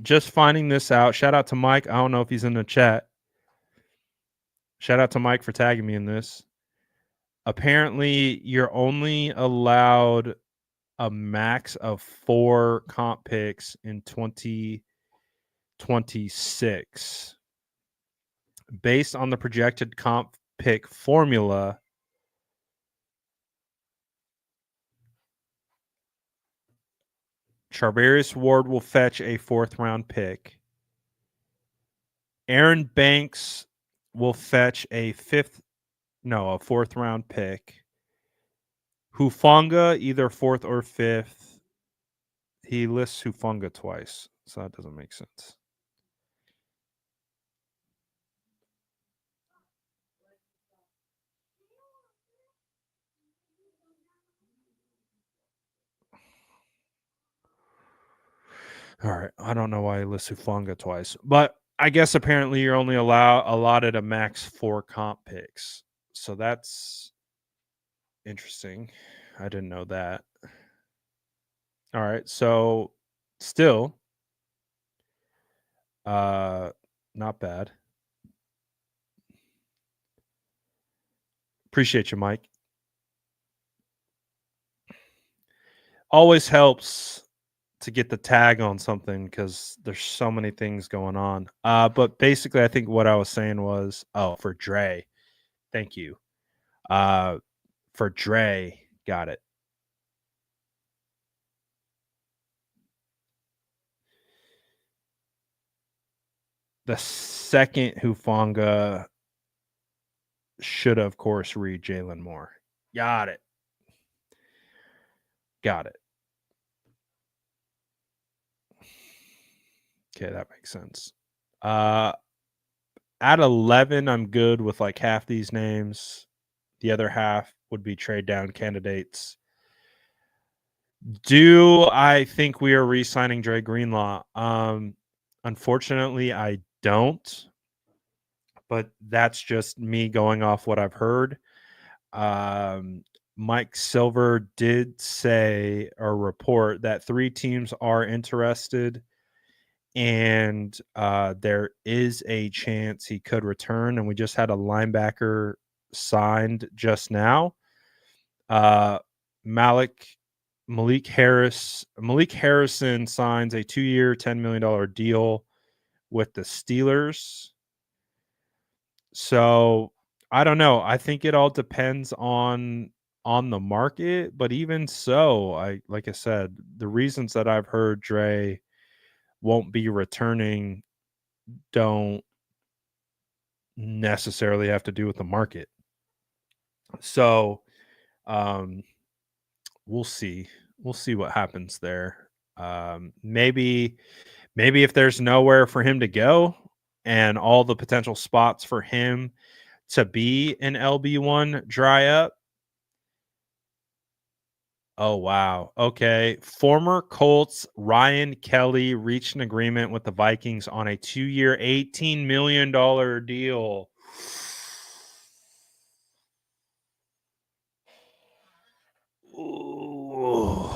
just finding this out. Shout out to Mike. I don't know if he's in the chat. Shout out to Mike for tagging me in this. Apparently, you're only allowed a max of 4 comp picks in 2026. Based on the projected comp pick formula, Charvarius Ward will fetch a 4th round pick. Aaron Banks will fetch a 4th round pick. Hufanga, either 4th or 5th. He lists Hufanga twice, so that doesn't make sense. All right. I don't know why he lists Huanga twice, but I guess apparently you're only allotted a max 4 comp picks. So that's interesting. I didn't know that. All right, so still, not bad. Appreciate you, Mike. Always helps to get the tag on something because there's so many things going on. But basically, I think what I was saying was, for Dre, thank you. For Dre, got it. The second Hufanga should, of course, read Jalen Moore. Got it. Got it. Okay, that makes sense. At 11, I'm good with like half these names. The other half would be trade down candidates. Do I think we are re-signing Dre Greenlaw? Unfortunately, I don't. But that's just me going off what I've heard. Mike Silver did say or report that 3 teams are interested, and there is a chance he could return. And we just had a linebacker signed just now. Malik Harrison signs a 2-year, $10 million deal with the Steelers. So I don't know. I think it all depends on the market, but even so, like I said, the reasons that I've heard Dre won't be returning don't necessarily have to do with the market. So we'll see. We'll see what happens there. Maybe if there's nowhere for him to go and all the potential spots for him to be an LB1 dry up. Oh, wow. Okay. Former Colts Ryan Kelly reached an agreement with the Vikings on a 2-year, $18 million deal. Ooh.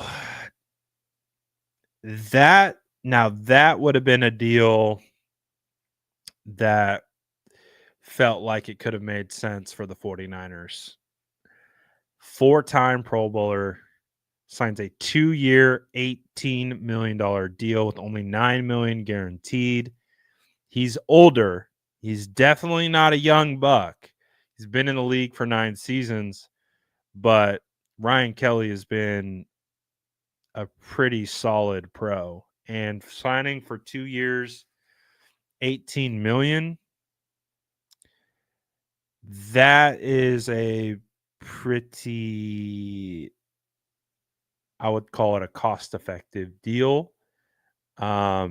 That would have been a deal that felt like it could have made sense for the 49ers. 4-time Pro Bowler signs a 2-year, $18 million deal with only $9 million guaranteed. He's older. He's definitely not a young buck. He's been in the league for 9 seasons, but Ryan Kelly has been a pretty solid pro. And signing for 2 years, $18 million, that is a pretty, I would call it a cost-effective deal. All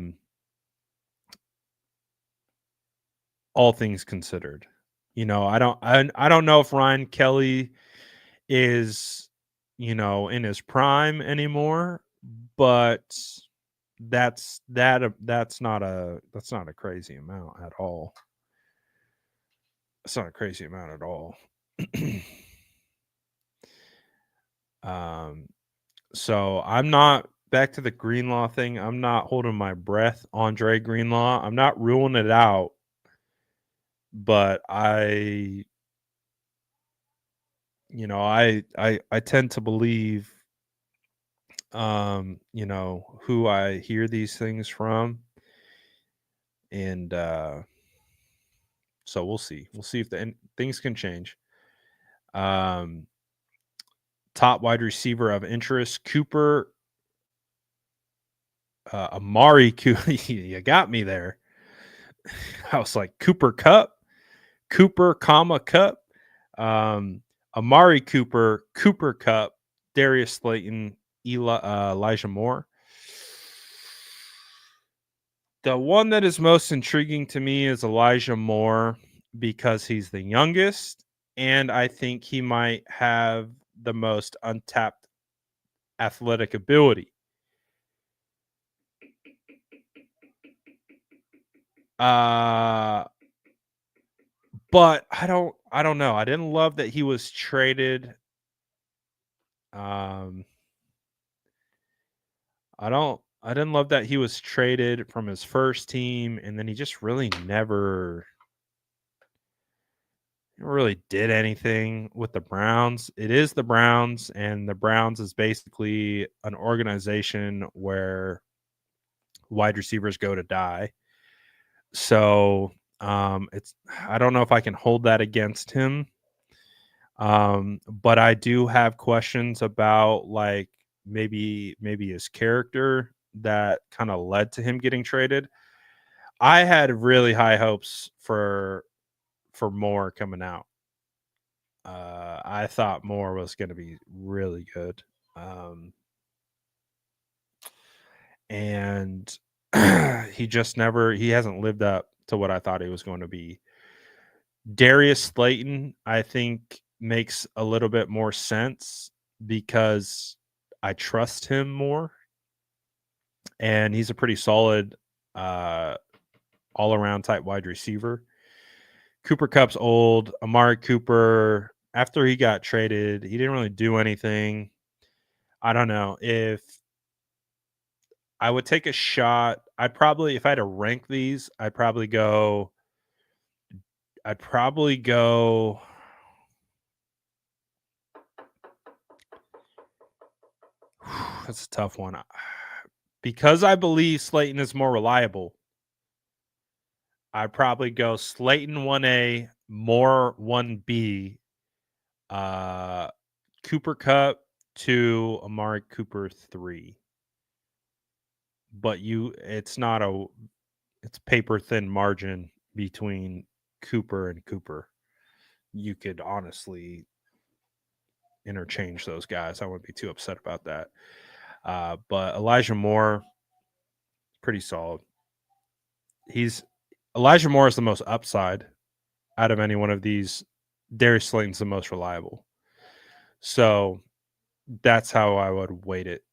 things considered, I don't know if Ryan Kelly is, in his prime anymore, but that's not a crazy amount at all. It's not a crazy amount at all. So I'm not, back to the Greenlaw thing, I'm not holding my breath on Dre Greenlaw. I'm not ruling it out, but I tend to believe who I hear these things from. And so we'll see. We'll see if things can change. Top wide receiver of interest, Cooper. Amari Cooper. You got me there. I was like, Cooper Kupp. Amari Cooper, Cooper Kupp, Darius Slayton, Elijah Moore. The one that is most intriguing to me is Elijah Moore because he's the youngest, and I think he might have the most untapped athletic ability. But I don't know. I didn't love that he was traded Um, I didn't love that he was traded from his first team, and then he just really never really did anything with the Browns. It is the Browns, and the Browns is basically an organization where wide receivers go to die. So it's I don't know if I can hold that against him. But I do have questions about like maybe his character that kind of led to him getting traded. I had really high hopes for Moore coming out. I thought Moore was going to be really good. Um, and he hasn't lived up to what I thought he was going to be. Darius Slayton, I think, makes a little bit more sense because I trust him more, and he's a pretty solid uh, all around type wide receiver. Cooper Kupp's old. Amari Cooper, after he got traded, he didn't really do anything. I don't know if I would take a shot. I'd probably, if I had to rank these, I'd probably go. That's a tough one. Because I believe Slayton is more reliable, I'd probably go Slayton 1A, Moore 1B, uh, Cooper Kupp 2, Amari Cooper 3. But it's paper thin margin between Cooper and Cooper. You could honestly interchange those guys. I wouldn't be too upset about that. But Elijah Moore, pretty solid. Elijah Moore is the most upside out of any one of these. Darius Slayton's the most reliable. So that's how I would weight it.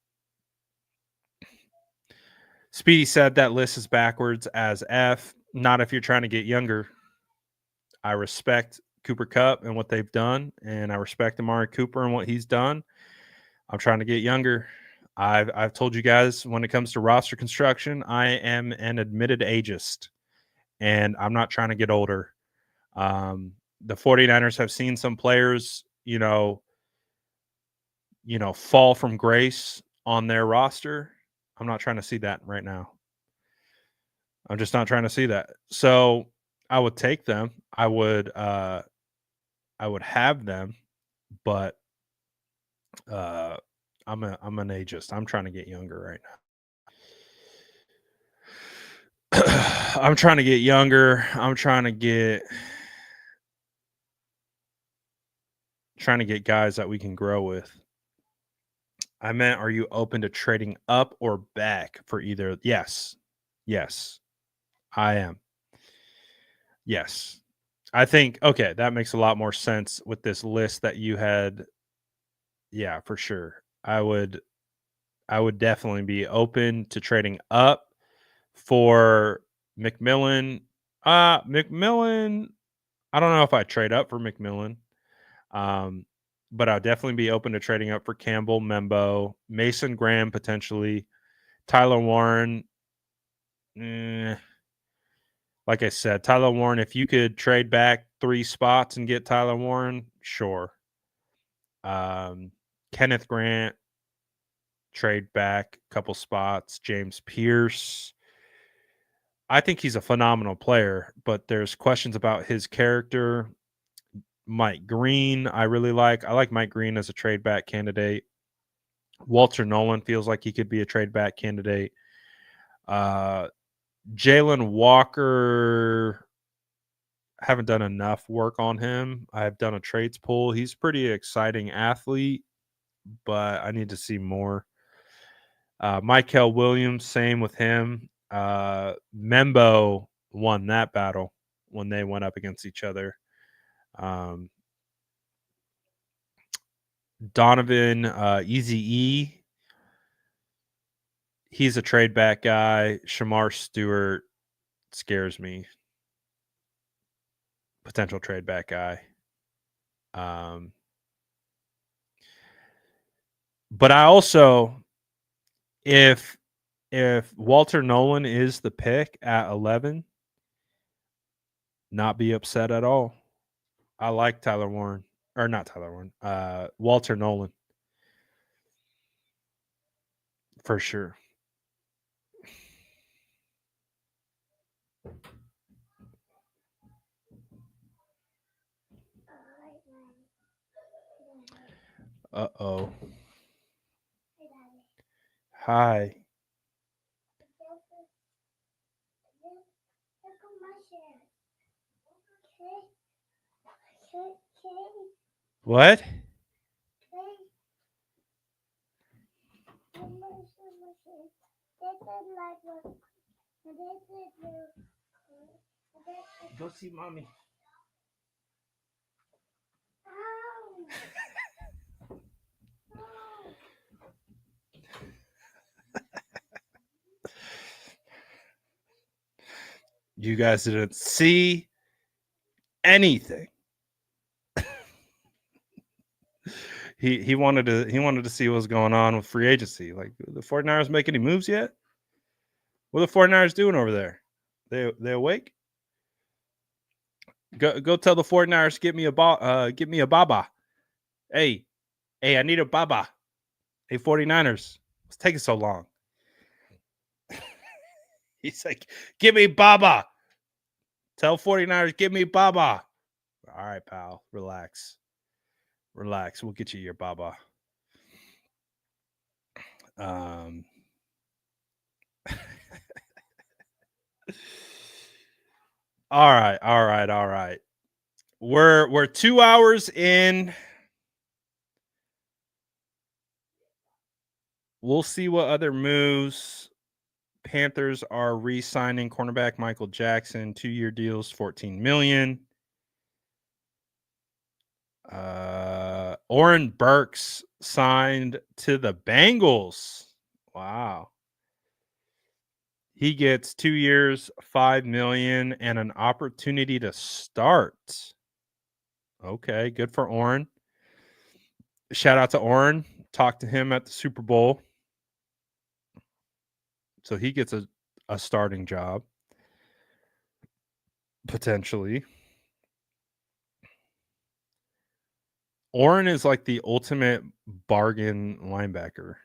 Speedy said that list is backwards as F. Not if you're trying to get younger. I respect Cooper Kupp and what they've done, and I respect Amari Cooper and what he's done. I'm trying to get younger. I've told you guys when it comes to roster construction, I am an admitted ageist, and I'm not trying to get older. The 49ers have seen some players, fall from grace on their roster. I'm not trying to see that right now. I'm just not trying to see that. So I would take them. I would have them, but I'm an ageist. I'm trying to get younger right now. I'm trying to get younger. I'm trying to get guys that we can grow with. I meant, are you open to trading up or back for either? Yes. Yes, I am. Yes. I think, okay, that makes a lot more sense with this list that you had. Yeah, for sure. I would definitely be open to trading up for McMillan. McMillan, I don't know if I trade up for McMillan. But I'll definitely be open to trading up for Campbell, Membo, Mason Graham potentially, Tyler Warren. Like I said, Tyler Warren, if you could trade back 3 spots and get Tyler Warren, sure. Kenneth Grant, trade back a couple spots. James Pierce. I think he's a phenomenal player, but there's questions about his character. Mike Green, I really like. I like Mike Green as a trade back candidate. Walter Nolan feels like he could be a trade back candidate. Jalen Walker, haven't done enough work on him. I've done a trades pool. He's a pretty exciting athlete, but I need to see more. Michael Williams, same with him. Membo won that battle when they went up against each other. Donovan Easy E, he's a trade back guy. Shamar Stewart scares me. Potential trade back guy. But I also, if Walter Nolan is the pick at 11, not be upset at all. I like Tyler Warren, or not Tyler Warren, Walter Nolan for sure. Uh-oh. Hi. What? Go see mommy. You guys didn't see anything. He wanted to see what was going on with free agency. Like, the 49ers make any moves yet? What are the 49ers doing over there? They awake? Go tell the 49ers get me a baba. Hey, I need a baba. Hey, 49ers, what's taking so long? He's like, give me baba. Tell 49ers, give me baba. All right, pal. Relax. We'll get you your baba. All right. We're 2 hours in. We'll see what other moves. Panthers are re-signing cornerback Michael Jackson, 2-year deals, $14 million. Oren Burks signed to the Bengals. Wow. He gets 2 years, $5 million, and an opportunity to start. Okay, good for Oren. Shout out to Oren. Talked to him at the Super Bowl. So he gets a starting job. Potentially. Oren is like the ultimate bargain linebacker.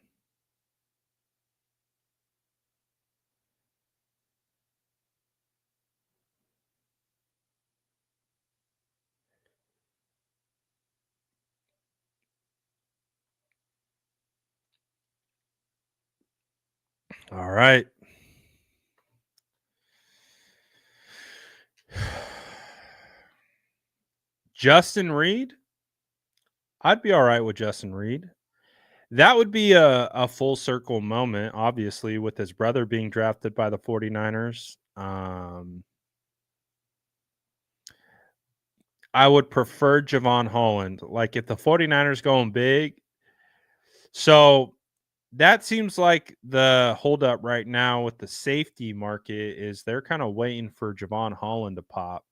All right. Justin Reed? I'd be all right with Justin Reed. That would be a full circle moment, obviously, with his brother being drafted by the 49ers. I would prefer Javon Holland. Like, if the 49ers going big. So that seems like the holdup right now with the safety market is they're kind of waiting for Javon Holland to pop.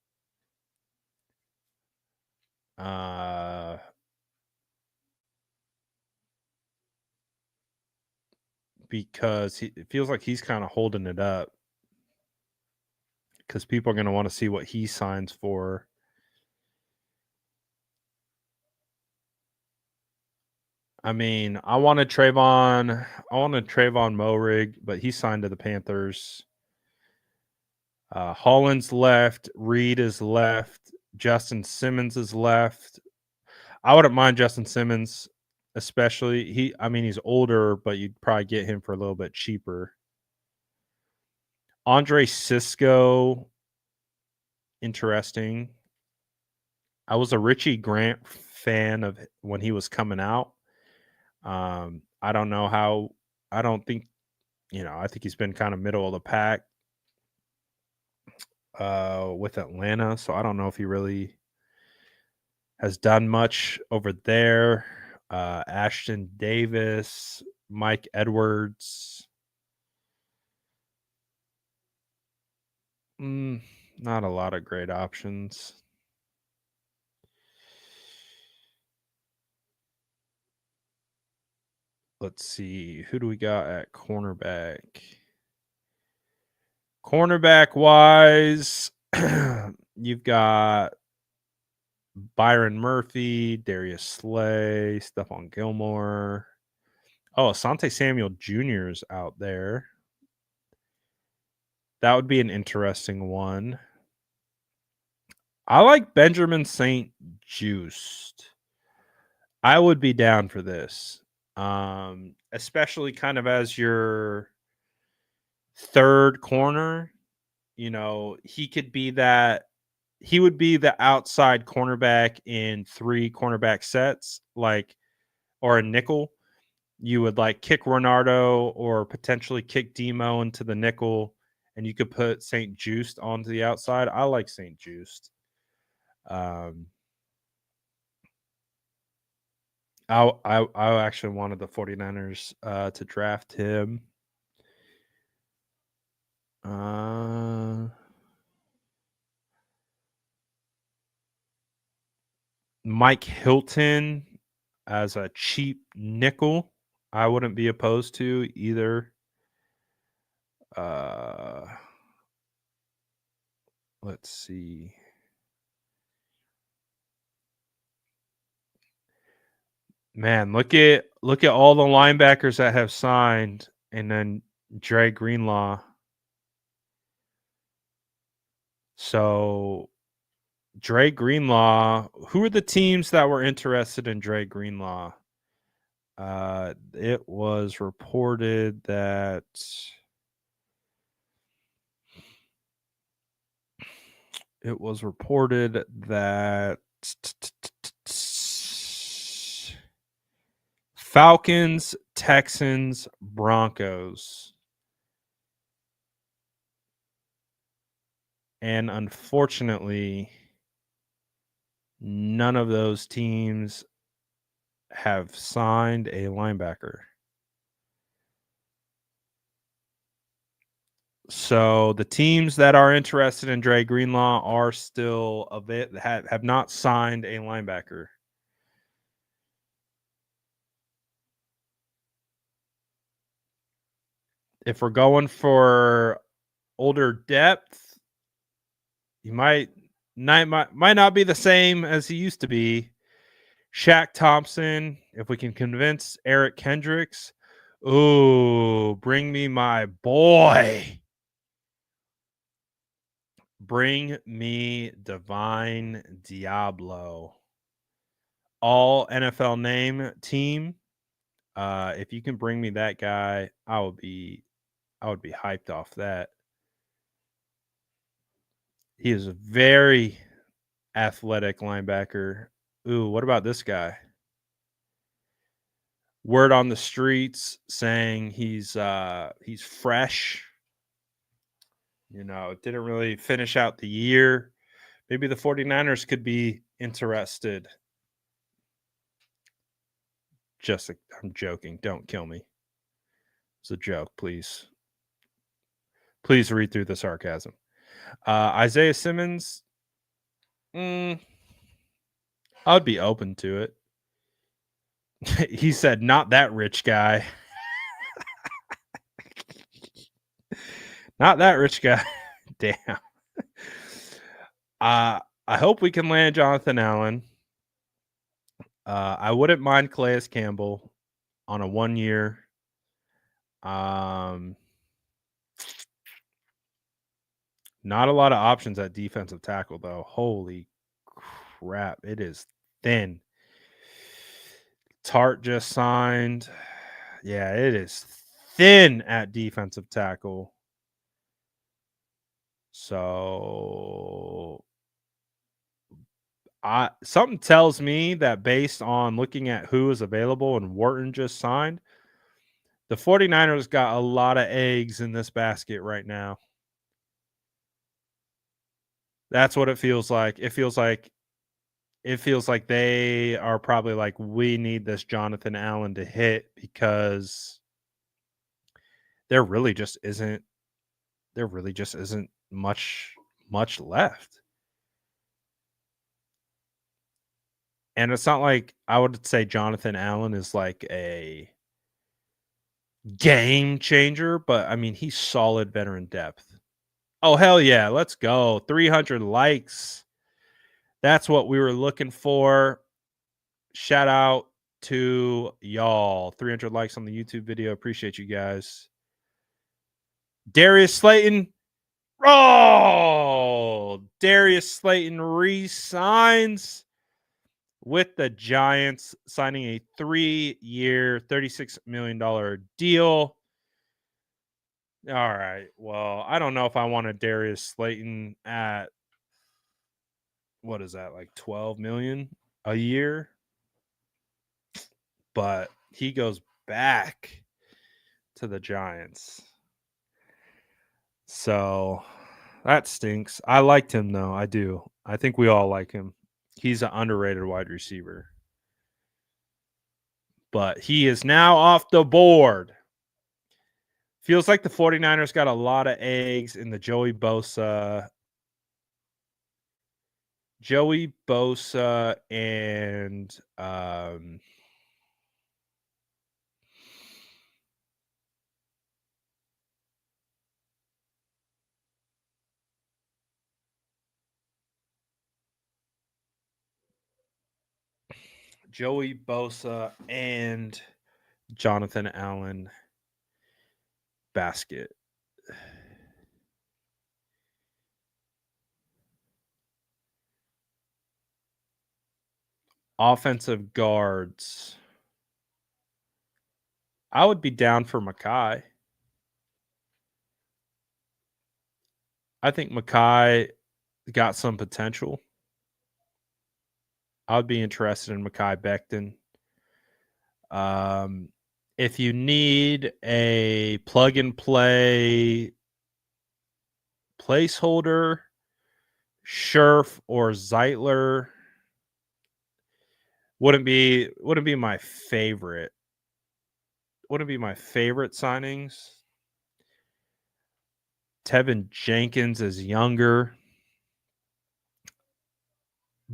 Because it feels like he's kind of holding it up. Because people are going to want to see what he signs for. I mean, I wanted Trayvon Moehrig, but he signed to the Panthers. Holland's left. Reed is left. Justin Simmons is left. I wouldn't mind Justin Simmons, especially. He's older, but you'd probably get him for a little bit cheaper. Andre Cisco, interesting. I was a Richie Grant fan of when he was coming out. I don't know how. I don't think, I think he's been kind of middle of the pack with Atlanta, so I don't know if he really has done much over there. Ashton Davis, Mike Edwards. Not a lot of great options. let's see. Who do we got at cornerback? Cornerback wise, you've got Byron Murphy, Darius Slay, Stephon Gilmore. Oh, Asante Samuel Jr. is out there. That would be an interesting one. I like Benjamin St. Just. I would be down for this. Especially kind of as your third corner. You know, he would be the outside cornerback in 3 cornerback sets, like, or a nickel. You would like kick Renardo or potentially kick Demo into the nickel, and you could put St. Just onto the outside. I like St. Just. I actually wanted the 49ers to draft him. Mike Hilton as a cheap nickel, I wouldn't be opposed to either. Let's see. Man, look at all the linebackers that have signed, and then Dre Greenlaw. So Dre Greenlaw, who are the teams that were interested in Dre Greenlaw? It was reported that Falcons, Texans, Broncos. And unfortunately, none of those teams have signed a linebacker. So the teams that are interested in Dre Greenlaw are still have not signed a linebacker. If we're going for older depth, he might not be the same as he used to be. Shaq Thompson, if we can convince Eric Kendricks. Ooh, bring me my boy. Bring me Divine Diablo. All NFL name team. If you can bring me that guy, I would be hyped off that. He is a very athletic linebacker. Ooh, what about this guy? Word on the streets saying he's fresh. You know, didn't really finish out the year. Maybe the 49ers could be interested. I'm joking. Don't kill me. It's a joke, please. Please read through the sarcasm. Isaiah Simmons, I'd be open to it. He said, not that rich guy. Not that rich guy. Damn. I hope we can land Jonathan Allen. I wouldn't mind Calais Campbell on a 1 year. Not a lot of options at defensive tackle, though. Holy crap. It is thin. Tart just signed. Yeah, it is thin at defensive tackle. So something tells me that based on looking at who is available and Wharton just signed, the 49ers got a lot of eggs in this basket right now. That's what it feels like. It feels like they are probably like, we need this Jonathan Allen to hit, because there really just isn't much left. And it's not like I would say Jonathan Allen is like a game changer, but I mean, he's solid veteran depth. Oh, hell yeah. Let's go. 300 likes. That's what we were looking for. Shout out to y'all. 300 likes on the YouTube video. Appreciate you guys. Darius Slayton. Oh, Darius Slayton re-signs with the Giants, signing a 3-year, $36 million deal. All right. Well, I don't know if I want a Darius Slayton at, what is that, like 12 million a year? But he goes back to the Giants. So that stinks. I liked him, though. I do. I think we all like him. He's an underrated wide receiver. But he is now off the board. Feels like the 49ers got a lot of eggs in the Joey Bosa and Joey Bosa and Jonathan Allen basket. Offensive guards. I would be down for Makai. I think Makai got some potential. I would be interested in Makai Becton. If you need a plug and play placeholder, Scherf or Zeitler wouldn't be my favorite. Wouldn't be my favorite signings. Tevin Jenkins is younger.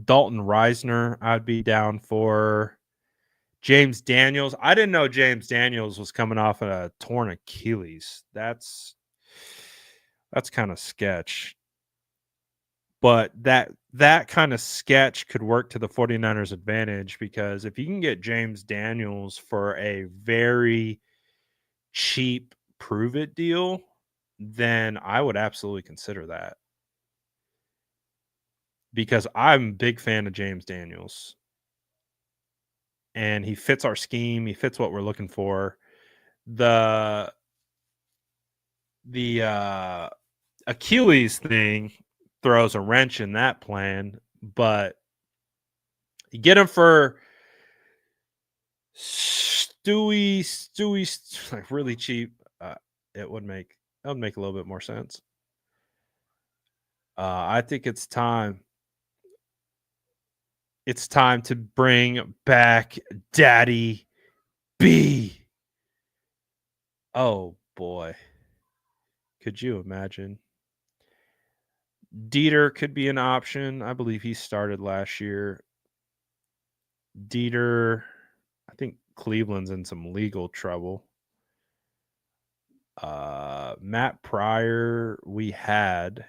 Dalton Reisner, I'd be down for. James Daniels. I didn't know James Daniels was coming off a torn Achilles. That's kind of sketch. But that kind of sketch could work to the 49ers' advantage, because if you can get James Daniels for a very cheap prove it deal, then I would absolutely consider that. Because I'm a big fan of James Daniels. And he fits our scheme. He fits what we're looking for. The Achilles thing throws a wrench in that plan, but you get him for Stewie, like really cheap. It would make a little bit more sense. I think it's time. It's time to bring back Daddy B. Oh boy. Could you imagine? Dieter could be an option. I believe he started last year. Dieter, I think Cleveland's in some legal trouble. Matt Pryor, we had.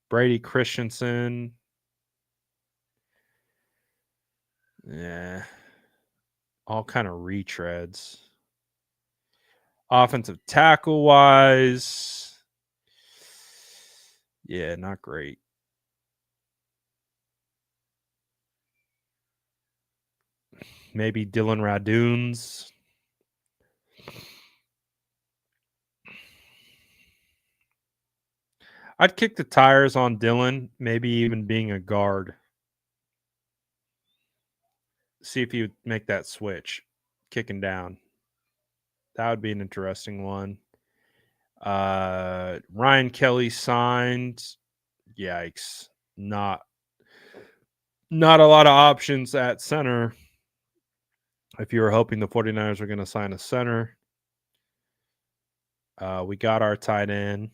Brady Christensen. Yeah. All kind of retreads. Offensive tackle wise. Yeah, not great. Maybe Dylan Raduns. I'd kick the tires on Dylan, maybe even being a guard. See if you would make that switch, kicking down. That would be an interesting one. Ryan Kelly signed. Yikes. Not a lot of options at center. If you were hoping the 49ers were going to sign a center, we got our tight end.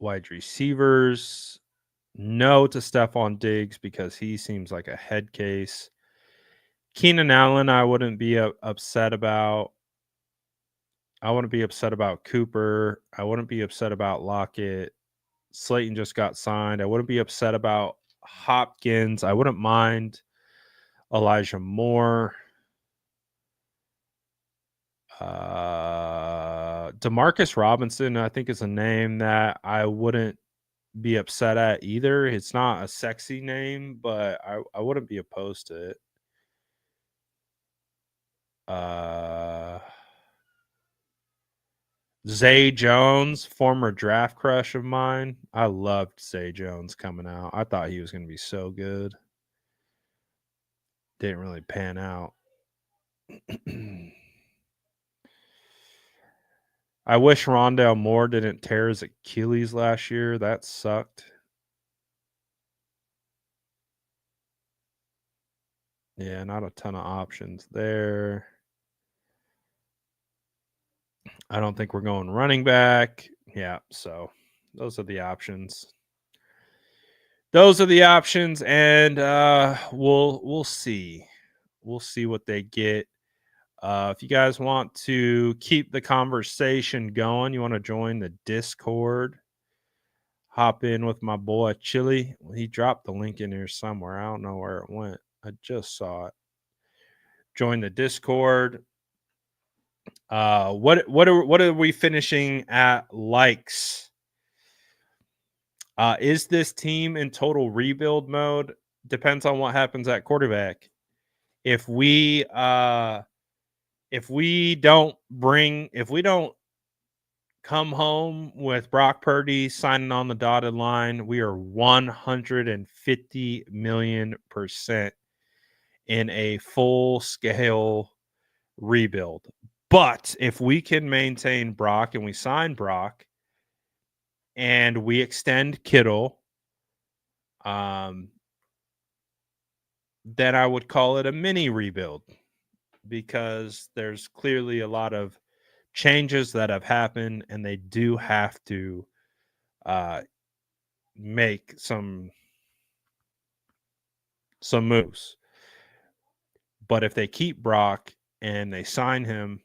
Wide receivers, no to Stephon Diggs because he seems like a head case. Keenan Allen, I wouldn't be upset about. I wouldn't be upset about Cooper. I wouldn't be upset about Lockett. Slayton just got signed. I wouldn't be upset about Hopkins. I wouldn't mind Elijah Moore. Demarcus Robinson, I think, is a name that I wouldn't be upset at either. It's not a sexy name, but I wouldn't be opposed to it. Zay Jones, former draft crush of mine. I loved Zay Jones coming out. I thought he was going to be so good. Didn't really pan out. I wish Rondale Moore didn't tear his Achilles last year. That sucked. Yeah, not a ton of options there. I don't think we're going running back. Yeah, so those are the options. And we'll see. We'll see what they get. If you guys want to keep the conversation going, you want to join the Discord, hop in with my boy Chili. He dropped the link in here somewhere. I don't know where it went. I just saw it. Join the Discord. What are we finishing at likes? Is this team in total rebuild mode? Depends on what happens at quarterback. If we don't come home with Brock Purdy signing on the dotted line, we are 150 million% in a full scale rebuild. But if we can maintain Brock and we sign Brock and we extend Kittle, then I would call it a mini rebuild, because there's clearly a lot of changes that have happened and they do have to make some moves. But if they keep Brock and they sign him,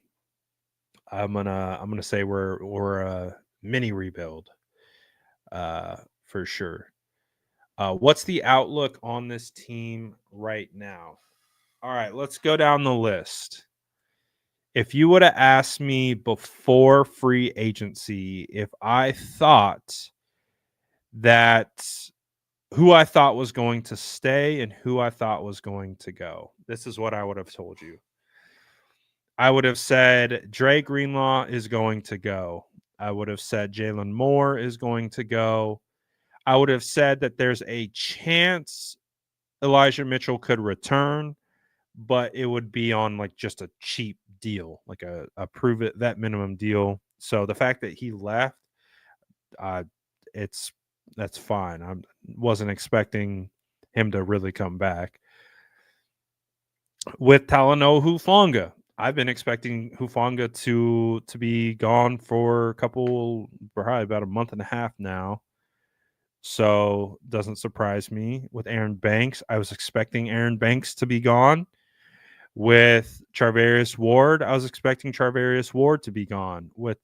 I'm gonna say we're a mini rebuild for sure. What's the outlook on this team right now? All right, let's go down the list. If you would have asked me before free agency if I thought that who I thought was going to stay and who I thought was going to go, this is what I would have told you. I would have said Dre Greenlaw is going to go. I would have said Jalen Moore is going to go. I would have said that there's a chance Elijah Mitchell could return, but it would be on like just a cheap deal, like a prove it vet minimum deal. So the fact that he left, that's fine. I wasn't expecting him to really come back. With Talanoa Hufanga, I've been expecting Hufanga to be gone for probably about a month and a half now. So doesn't surprise me. With Aaron Banks, I was expecting Aaron Banks to be gone. With Charvarius Ward, I was expecting Charvarius Ward to be gone. With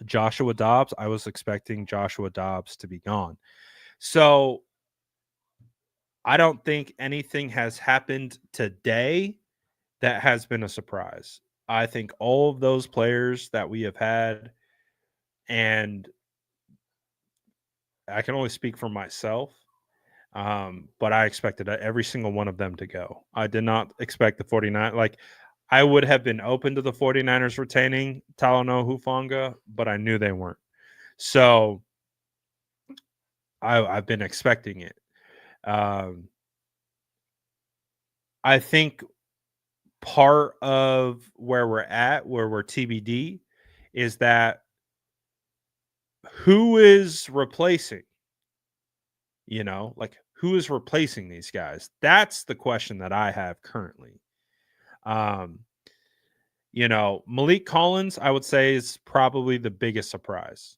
Joshua Dobbs, I was expecting Joshua Dobbs to be gone. So I don't think anything has happened today that has been a surprise. I think all of those players that we have had, and I can only speak for myself, but I expected every single one of them to go. I did not expect the 49. Like, I would have been open to the 49ers retaining Talanoa Hufanga, but I knew they weren't. So I've been expecting it. I think part of where we're TBD, is that who is replacing? Like, who is replacing these guys? That's the question that I have currently. Malik Collins, I would say, is probably the biggest surprise.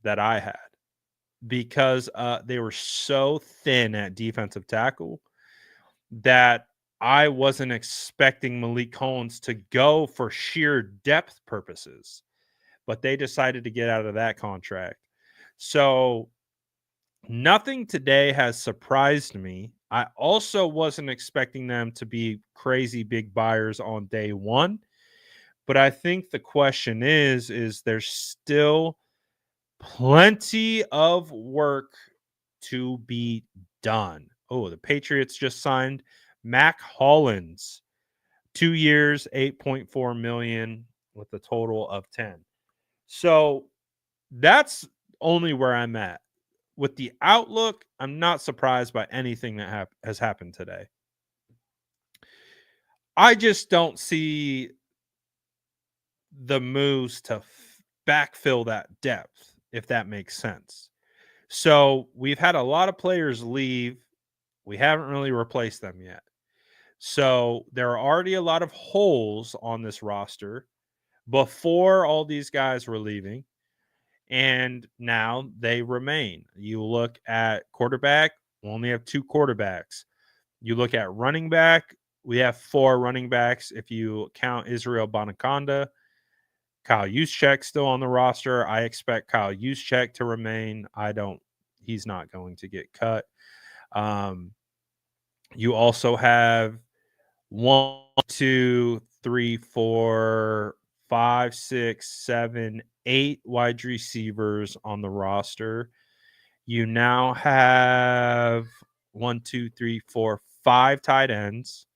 that I had because they were so thin at defensive tackle that I wasn't expecting Malik Collins to go for sheer depth purposes, but they decided to get out of that contract. So nothing today has surprised me. I also wasn't expecting them to be crazy big buyers on day one, but I think the question is there's still plenty of work to be done. Oh, the Patriots just signed Mac Hollins, 2 years, 8.4 million with a total of 10. So that's only where I'm at. With the outlook, I'm not surprised by anything that has happened today. I just don't see the moves to backfill that depth, if that makes sense. So we've had a lot of players leave. We haven't really replaced them yet. So there are already a lot of holes on this roster before all these guys were leaving. And now they remain. You look at quarterback, we only have 2 quarterbacks. You look at running back, we have 4 running backs if you count Israel Bonaconda. Kyle Juszczyk still on the roster. I expect Kyle Juszczyk to remain. He's not going to get cut. You also have 1, 2, 3, 4, 5, 6, 7, 8 wide receivers on the roster. You now have 1, 2, 3, 4, 5 tight ends.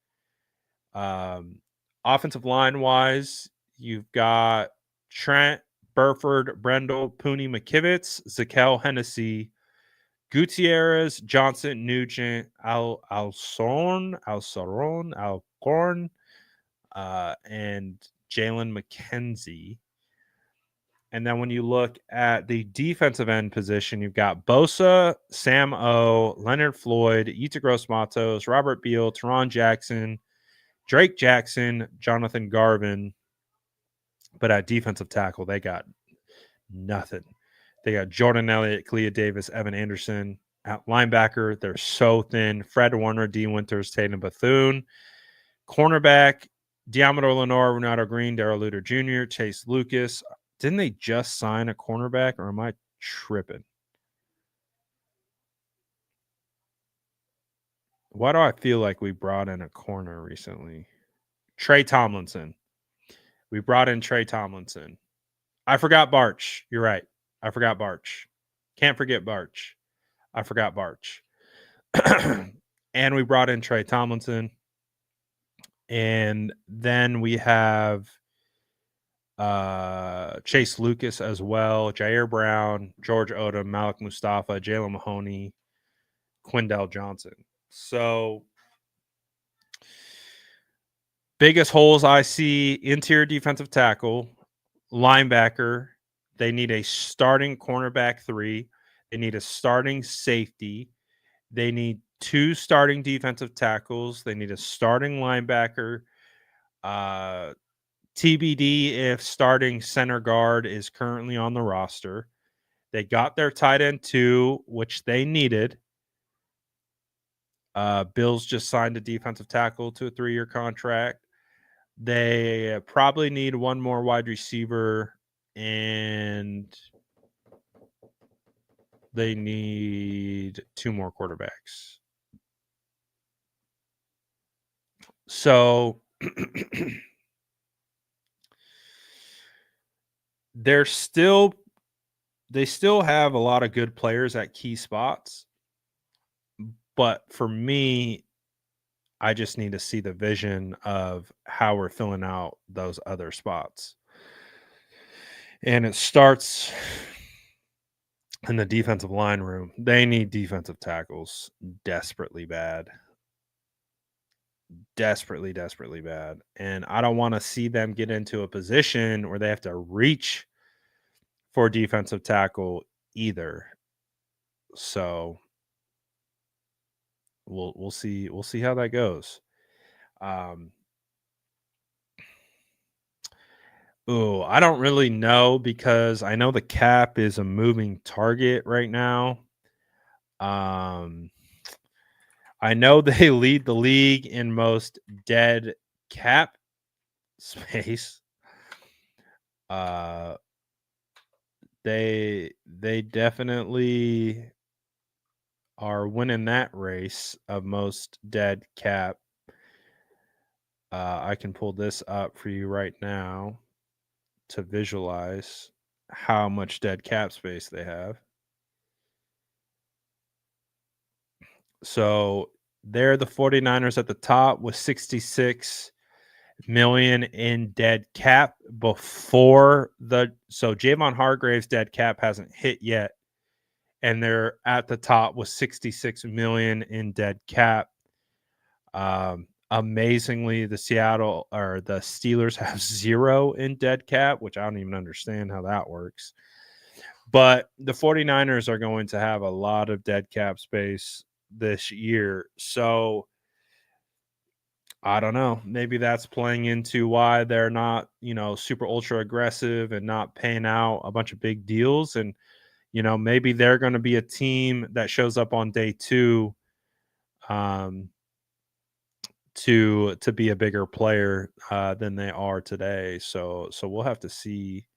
Offensive line wise, you've got Trent, Burford, Brendel, Pooney, McKivitz, Zakel, Hennessy, Gutierrez, Johnson, Nugent, Alcorn, and Jalen McKenzie. And then when you look at the defensive end position, you've got Bosa, Sam O, Leonard Floyd, Yetur Gross-Matos, Robert Beal, Teron Jackson, Drake Jackson, Jonathan Garvin. But at defensive tackle, they got nothing. They got Jordan Elliott, Clea Davis, Evan Anderson. At linebacker, they're so thin. Fred Warner, D. Winters, Tatum Bethune. Cornerback, Diamador Lenore, Renato Green, Darrell Luter Jr., Chase Lucas. Didn't they just sign a cornerback, or am I tripping? Why do I feel like we brought in a corner recently? Trey Tomlinson. We brought in Trey Tomlinson. I forgot Barch. You're right. I forgot Barch. Can't forget Barch. I forgot Barch. And we brought in Trey Tomlinson. And then we have Chase Lucas as well, Jair Brown, George Odom, Malik Mustafa, Jalen Mahoney, Quindell Johnson. So biggest holes I see: interior defensive tackle, linebacker. They need a starting cornerback 3. They need a starting safety. They need 2 starting defensive tackles. They need a starting linebacker. TBD if starting center guard is currently on the roster. They got their tight end 2, which they needed. Bills just signed a defensive tackle to a 3-year contract. They probably need 1 more wide receiver, and they need 2 more quarterbacks. So they still have a lot of good players at key spots. But for me, I just need to see the vision of how we're filling out those other spots. And it starts in the defensive line room. They need defensive tackles desperately bad. Desperately, desperately bad. And I don't want to see them get into a position where they have to reach for defensive tackle either. So we'll see how that goes. Oh, I don't really know because I know the cap is a moving target right now. Um, I know they lead the league in most dead cap space. Uh, they definitely are winning that race of most dead cap. I can pull this up for you right now to visualize how much dead cap space they have. So they're the 49ers at the top with 66 million in dead cap before so Javon Hargrave's dead cap hasn't hit yet, and they're at the top with 66 million in dead cap. Amazingly, the Steelers have 0 in dead cap, which I don't even understand how that works. But the 49ers are going to have a lot of dead cap space this year. So I don't know. Maybe that's playing into why they're not, super ultra aggressive and not paying out a bunch of big deals. And, maybe they're going to be a team that shows up on day 2 to be a bigger player than they are today. So we'll have to see.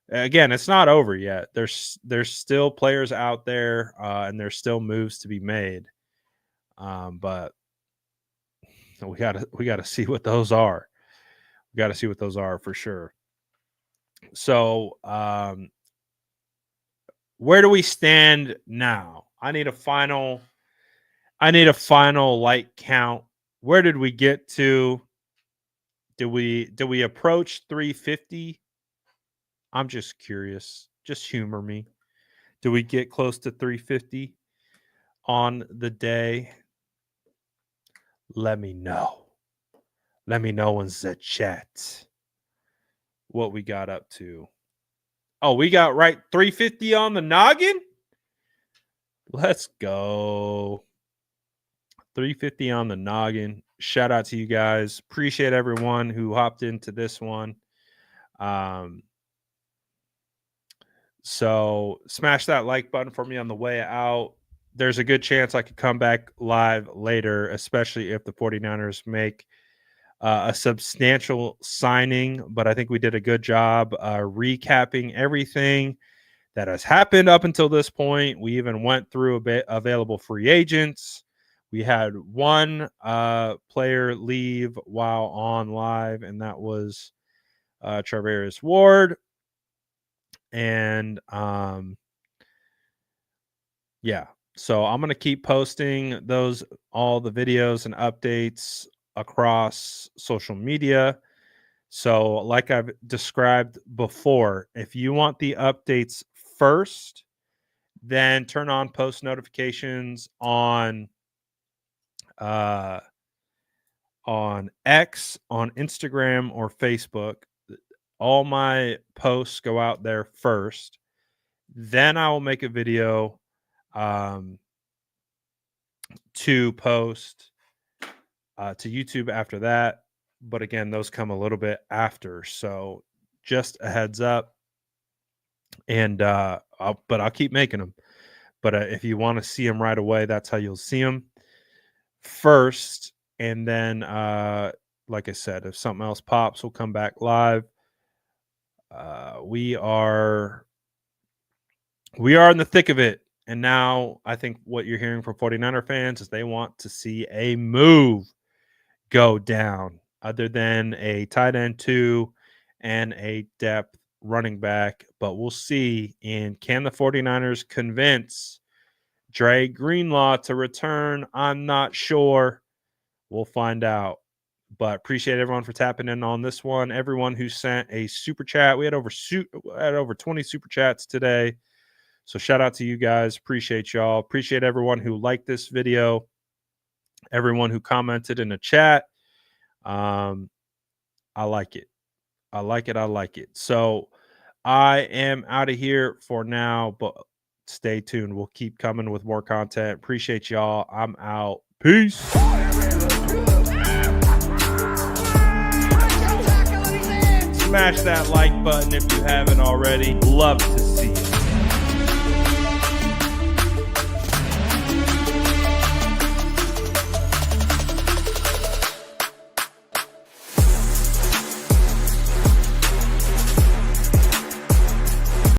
Again, it's not over yet. There's still players out there, and there's still moves to be made. But we gotta see what those are. We gotta see what those are for sure. So where do we stand now? I need a final light count. Where did we get to? Did we approach 350? I'm just curious. Just humor me. Do we get close to 350 on the day? Let me know. Let me know in the chat what we got up to. Oh, we got right 350 on the noggin? Let's go. 350 on the noggin. Shout out to you guys. Appreciate everyone who hopped into this one. So smash that like button for me on the way out. There's a good chance I could come back live later, especially if the 49ers make a substantial signing. But I think we did a good job recapping everything that has happened up until this point. We even went through a bit available free agents. We had one player leave while on live, and that was Charvarius Ward. And yeah, so I'm going to keep posting all the videos and updates across social media. So like I've described before, if you want the updates first, then turn on post notifications on X, on Instagram, or Facebook. All my posts go out there first. Then I will make a video to post to YouTube after that. But again, those come a little bit after. So just a heads up. And I'll keep making them. But if you want to see them right away, that's how you'll see them first. And then, like I said, if something else pops, we'll come back live. We are in the thick of it. And now I think what you're hearing from 49er fans is they want to see a move go down other than a tight end 2 and a depth running back. But we'll see. And can the 49ers convince Dre Greenlaw to return? I'm not sure. We'll find out. But appreciate everyone for tapping in on this one. Everyone who sent a super chat. We had over 20 super chats today. So shout out to you guys. Appreciate y'all. Appreciate everyone who liked this video. Everyone who commented in the chat. I like it. I like it. So I am out of here for now, but stay tuned. We'll keep coming with more content. Appreciate y'all. I'm out. Peace. Smash that like button if you haven't already. Love to see it.